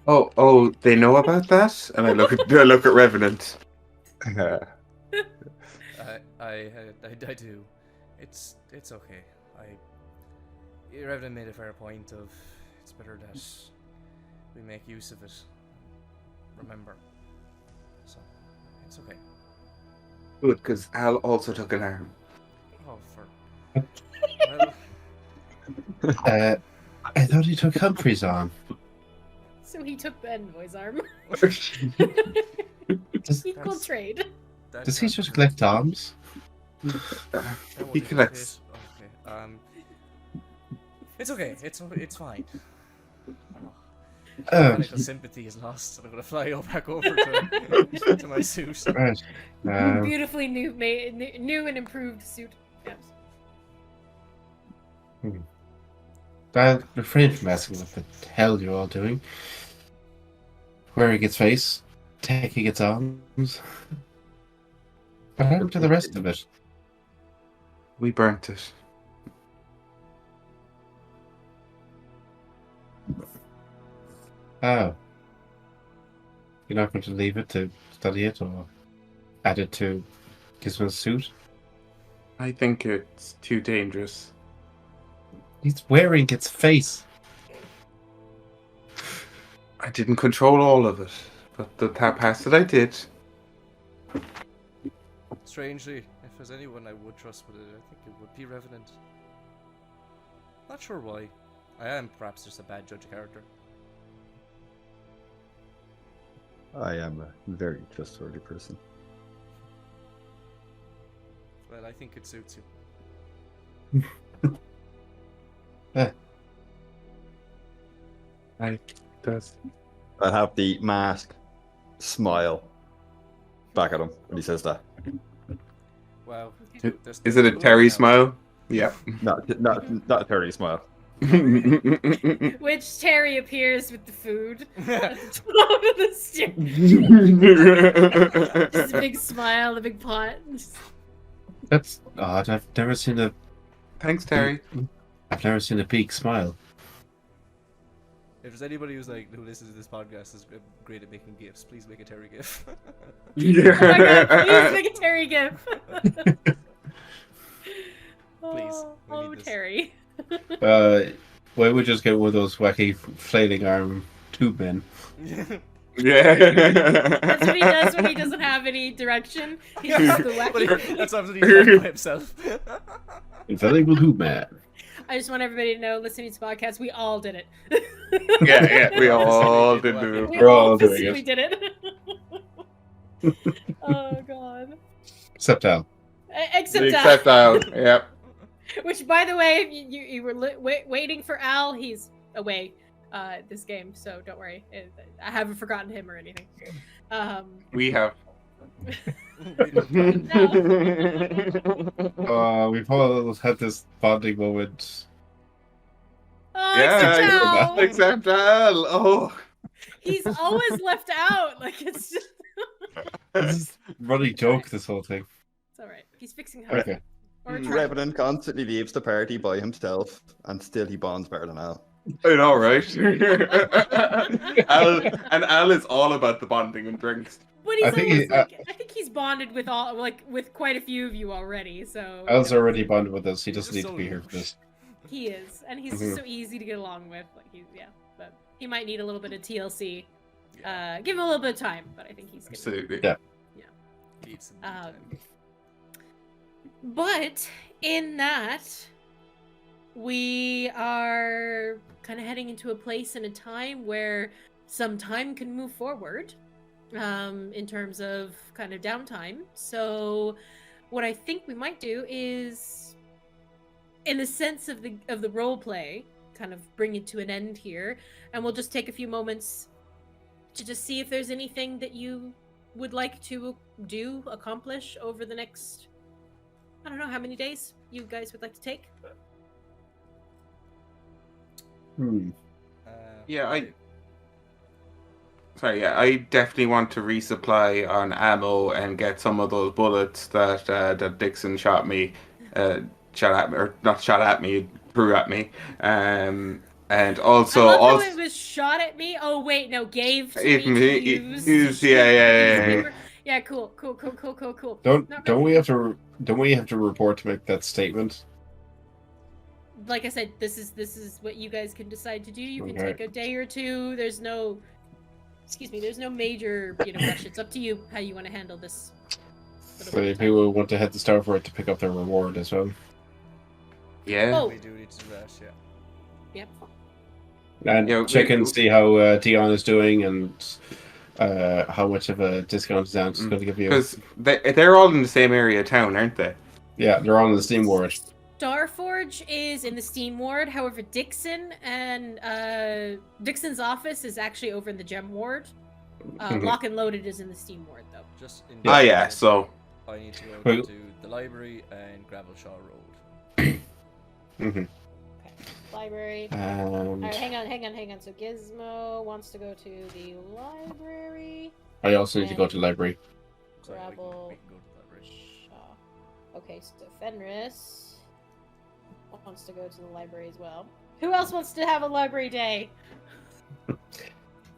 Oh, they know about that? And I look at Revenant.
I do. It's okay. Revenant made a fair point of it's better that we make use of it. Remember. So it's okay.
Good, because Al also took an arm.
Oh, well,
I thought he took Humphrey's arm.
So he took the envoy's arm.
Does,
Equal trade.
does he just collect arms?
He collects.
Okay. It's okay. It's fine. Mechanical sympathy is lost, and I'm gonna fly back over to my suit.
Right.
Beautifully new and improved suit. Yes.
I'll refrain from asking what the hell you're all doing. Wearing its face, taking its arms. What happened to the rest of it?
We burnt it.
Oh. You're not going to leave it to study it or add it to Gizmo's suit?
I think it's too dangerous.
He's wearing its face.
I didn't control all of it, but the parts that I did.
Strangely, if there's anyone I would trust with it, I think it would be Revenant. Not sure why. I am perhaps just a bad judge of character.
I am a very trustworthy person.
Well, I think it suits
you.
Does.
I'll have the mask smile back at him when he says that.
Wow.
Is it a Terry smile? Yeah.
Not a Terry smile.
Which Terry appears with the food at the top of the stairs. Just a big smile, a big pot.
That's odd. I've never seen a.
Thanks, Terry.
I've never seen a peak smile.
If there's anybody who listens to this podcast is great at making gifs, please make a Terry gif.
Oh my god, please make a Terry gif.
Please, we
Oh,
need this.
Terry.
Why would just get one of those wacky flailing arm tube men?
Yeah.
That's what he does when he doesn't have any direction. He does the wacky.
That's something he's done by himself.
Infallible tube man.
I just want everybody to know, listening to the podcast, we all did it.
Yeah, we all did do
We
We're
all
all doing
physically
it.
did it. Oh god.
Except Al.
Except
Except
Al.
out. Yep.
Which, by the way, if you were waiting for Al, he's away this game, so don't worry. I haven't forgotten him or anything.
We have.
We've all had this bonding moment.
Oh,
Yeah,
except Al!
except Al. Oh.
He's always left out. Like, it's just...
This is a running joke, this whole thing.
It's alright. He's fixing her.
Okay.
Or trying.
Revenant constantly leaves the party by himself, and still he bonds better than Al.
I know, right? Al is all about the bonding and drinks.
But he's
I think
always,
he-
I think he's bonded with with quite a few of you already, so...
Al's already bonded with us. He
He's
doesn't
just
need to
so
be here
loose.
for this.
He is, and he's just so easy to get along with. Like, but he might need a little bit of TLC. Give him a little bit of time, but I think he's good.
Absolutely.
Yeah.
Needs some time.
But in that, we are kind of heading into a place and a time where some time can move forward in terms of kind of downtime. So what I think we might do is, in the sense of the role play, kind of bring it to an end here, and we'll just take a few moments to just see if there's anything that you would like to accomplish over the next, I don't know how many days you guys would like to take.
Yeah, I definitely want to resupply on ammo and get some of those bullets that Dixon shot me, or not shot at me, threw at me, and also
I love how it was shot at me. Oh wait, no, gave to me to use.
Yeah.
Yeah, cool.
Don't we have to report to make that statement?
Like I said, this is what you guys can decide to do. You can
Okay.
take a day or two. There's no major, rush. It's up to you how you want to handle this.
So if people want to head to Starford to pick up their reward as well.
Yeah.
Oh.
We do need to do that, yeah.
Yep.
And
Yeah,
check
we-
and see how Dion is doing and how much of a discount Zan's going to give you.
Because they're all in the same area of town, aren't they?
Yeah, they're all in the Steam Ward.
Starforge is in the Steam Ward. However, Dixon's office is actually over in the Gem Ward. Lock and Loaded is in the Steam Ward, though.
Just in
Ah, yeah. So
I need to go
Well-
to the library and Gravelshaw Road.
Mm-hmm.
Library.
And
Alright, hang on. So Gizmo wants to go to the library.
I also need to go to the library.
So we can go to the library.
Okay, so Fenris wants to go to the library as well. Who else wants to have a library day?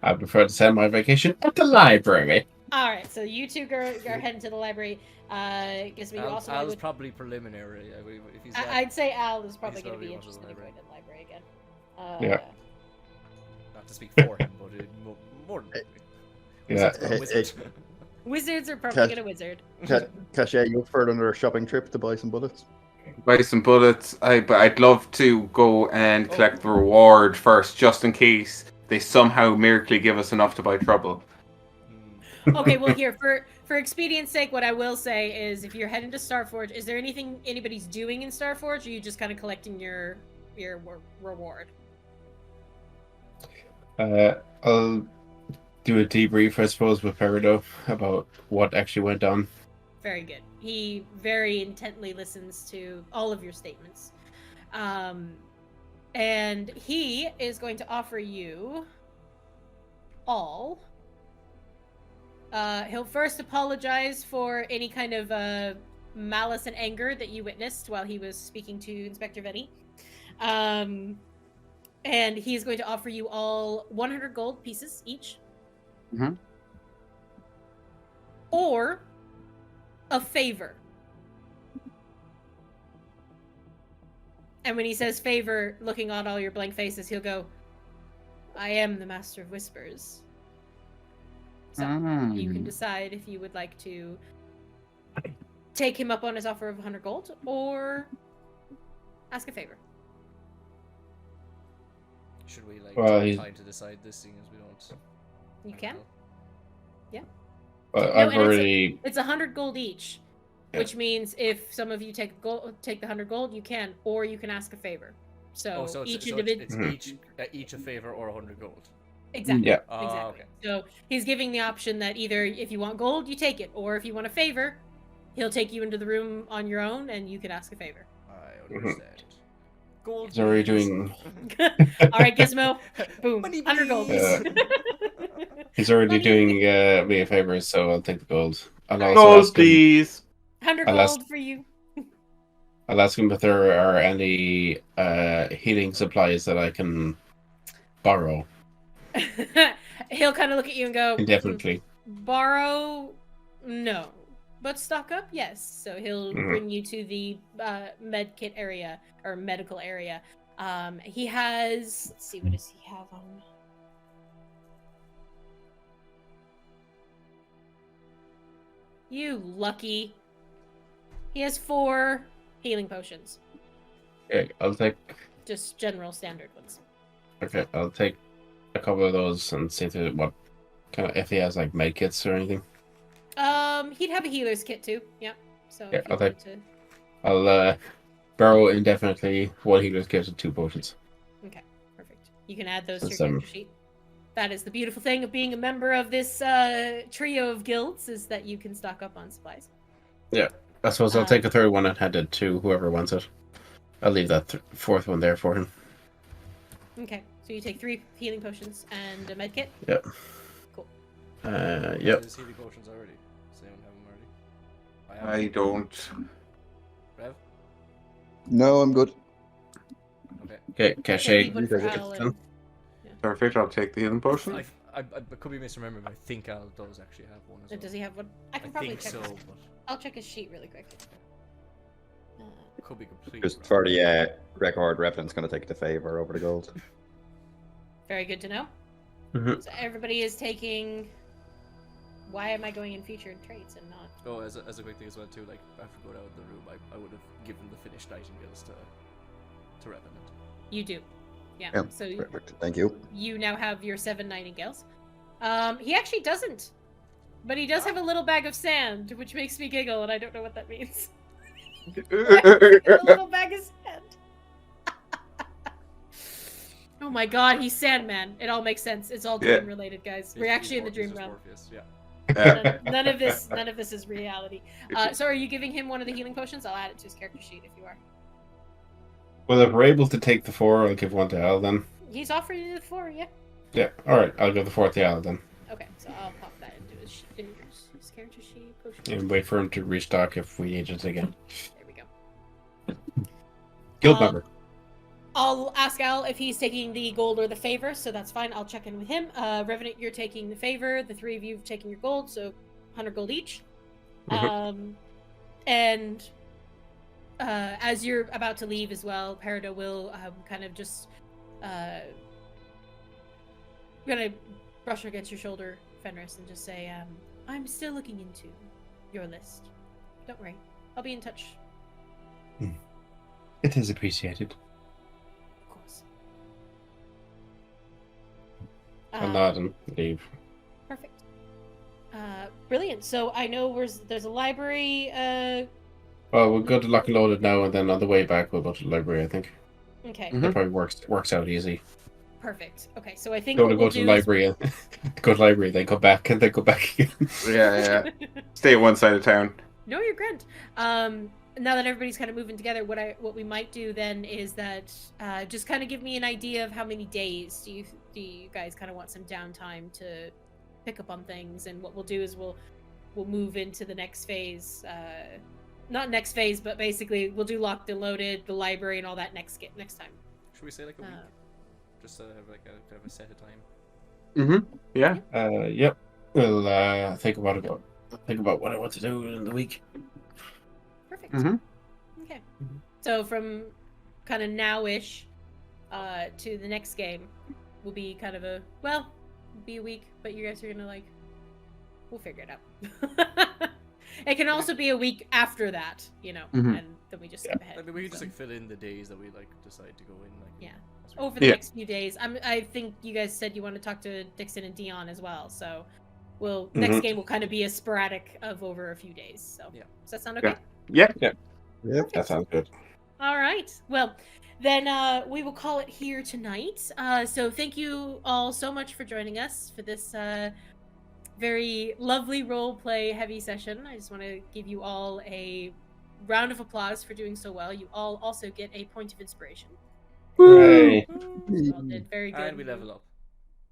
I prefer to spend my vacation at the library.
Alright, so you two are heading to the library. Gizmo, you also want
Al's
to go...
probably preliminary. If he's
I'd say Al is probably
he's
going to be
probably going to
interested
the
in going
library.
to the library again.
Yeah.
not to speak for him, but more than
Yeah.
wizard.
Wizards are probably
Cash-
going to wizard.
Caché, you up for another shopping trip to buy some bullets?
buy some bullets. But I'd love to go and collect the reward first, just in case they somehow miraculously give us enough to buy trouble.
Okay, well here, for expedience sake, what I will say is if you're heading to Starforge, is there anything anybody's doing in Starforge, or are you just kind of collecting your reward?
I'll do a debrief, I suppose, with Peridot about what actually went on.
Very good. He very intently listens to all of your statements. And he is going to offer you all. He'll first apologize for any kind of malice and anger that you witnessed while he was speaking to Inspector Venny. And he's going to offer you all 100 gold pieces each.
Mm-hmm.
Or a favor. And when he says favor, looking on all your blank faces, he'll go, I am the Master of Whispers. So you can decide if you would like to take him up on his offer of 100 gold or ask a favor.
Should we
Well,
take
he's-
time to decide this, seeing as we don't?
You can.
Well,
No,
I've
and
already.
It's 100 gold each,
Yeah.
which means if some of you take the 100 gold, you can, or you can ask a favor. So, each individual.
it's each a favor or 100 gold.
Exactly.
Yeah.
Exactly.
Okay.
So he's giving the option that either if you want gold, you take it, or if you want a favor, he'll take you into the room on your own and you can ask a favor.
I understand. Gold.
He's already
please.
doing.
All right, Gizmo. Boom.
Money,
100 gold.
please.
He's already
Money.
doing me a favor, so I'll take the gold. I'll also
Gold,
ask him.
please.
100
I'll ask-
gold for you.
I'll ask him if there are any healing supplies that I can borrow
He'll kind of look at you and go,
indefinitely.
borrow, no. But stock up, yes. So he'll
Mhm.
bring you to the med kit area, or medical area. He has, let's see, what does he have on? You lucky. He has 4 healing potions.
Okay, I'll take.
Just general standard ones.
Okay, I'll take a couple of those and see what kind of if he has like med kits or anything.
He'd have a healer's kit too. Yeah. So
Yeah,
if you
I'll
wanted
take-
to...
I'll borrow indefinitely 1 healer's kit and 2 potions.
Okay, perfect. You can add those
That's,
to your character sheet. That is the beautiful thing of being a member of this trio of guilds, is that you can stock up on supplies.
I suppose I'll take a third one and hand it to whoever wants it. I'll leave that fourth one there for him.
Okay, so you take 3 healing potions and a med kit.
Yep.
Cool.
Yep.
Does he have the potions already? Does anyone have them already?
I don't.
Rev?
No, I'm good.
Okay.
Okay,
Okay,
Caché.
leave one for Al and-
Perfect, I'll take the healing potion.
I could be misremembering, but I think Al does actually have one as well.
Does he have one? I can
I
probably
think
check.
so,
His...
but
I'll check his sheet really quick.
could be completely
Just
wrong.
for the record, Revenant's going to take the favor over the gold.
Very good to know.
Mhm.
So everybody is taking. Why am I going in featured traits and not?
Oh, as a quick thing as well too, like after going out of the room, I would have given the finished nightingales to Revenant.
You do. Yeah.
Yeah,
So
Perfect. Thank you.
you now have your 7 nightingales. He actually doesn't. But he does have a little bag of sand, which makes me giggle, and I don't know what that means. A little bag of sand. Oh my god, he's Sandman. It all makes sense. It's all
Yeah.
dream related, guys. We're actually in the dream realm.
Morpheus, yeah.
None of this is reality. So are you giving him one of the healing potions? I'll add it to his character sheet if you are.
Well, if we're able to take the 4, I'll give 1 to Al then.
He's offering you the 4, yeah?
Yeah, alright, I'll give the 4th to Al then.
Okay, so I'll pop that into his character sheet. Potion.
And wait for him to restock if we need it again.
There we go.
Guild member.
I'll ask Al if he's taking the gold or the favor, so that's fine. I'll check in with him. Revenant, you're taking the favor. The 3 of you have taken your gold, so 100 gold each. And as you're about to leave as well, Peridot will kind of just gonna brush against your shoulder, Fenris, and just say, I'm still looking into your list. Don't worry. I'll be in touch,
It is appreciated.
of course.
I'll nod and leave.
Perfect. Brilliant. So I know there's a library.
Well, we'll go to Lock and Loaded now, and then on the way back, we'll go to the library, I think.
Okay.
Mhm.
That probably works out easy.
Perfect. Okay. So I think
Don't
what
go
we'll
to the
do is-
library, and go to the library, then go back, and then go back again.
Yeah. Stay at one side of town.
No, you're grand. Now that everybody's kind of moving together, what we might do then is that just kind of give me an idea of how many days do you guys kind of want some downtime to pick up on things, and what we'll do is we'll move into the next phase not next phase, but basically we'll do Locked and Loaded, the library, and all that next time.
Should we say like a week? Just have like a kind of a set of time.
Yeah.
Yep. We'll think about it. Think about what I want to do in the week.
Perfect.
Mhm.
Okay. So from kind of now-ish to the next game will be kind of be a week, but you guys are gonna like, we'll figure it out. It can also be a week after that, and then we just skip ahead.
I mean, we can just like fill in the days that we like decide to go in. Like,
Yeah.
as we
Over
go.
the next few days. I think you guys said you want to talk to Dixon and Dion as well, so next game will kind of be a sporadic of over a few days. So
Yeah.
Does that sound okay?
Yeah.
Yep.
That sounds good.
All right. Well, then we will call it here tonight. So thank you all so much for joining us for this very lovely role-play heavy session. I just want to give you all a round of applause for doing so well. You all also get a point of inspiration.
Hey.
You all did very good.
And we level up.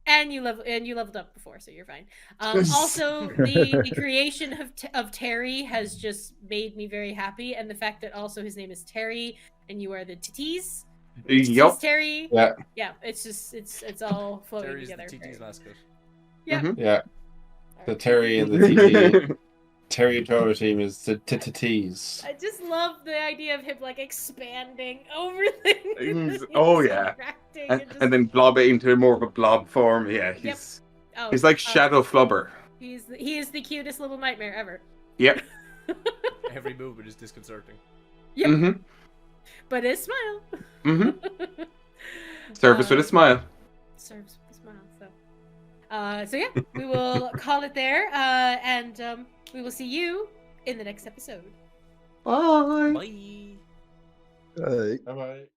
And you leveled up before, so you're fine. Also, the creation of Terry has just made me very happy, and the fact that also his name is Terry, and you are the Titties.
Yup.
Terry.
Yeah.
Yeah. It's just it's all flowing
Terry's
together.
the TT's mascot.
Yeah.
Yeah. The Terry and the TT. Terry Tower team is the TTTs.
I just love the idea of him like expanding over things.
Oh,
He's
yeah.
interacting
and then blob it into more of a blob form. Yeah, he's like Shadow Flubber.
He is the cutest little nightmare ever.
Yep.
Every movement is disconcerting.
Yep.
Mm-hmm.
But his smile.
Mm-hmm. Service with a smile.
Serves with a smile. So yeah, we will call it there, and we will see you in the next episode.
Bye.
Bye.
Hey.
Bye bye.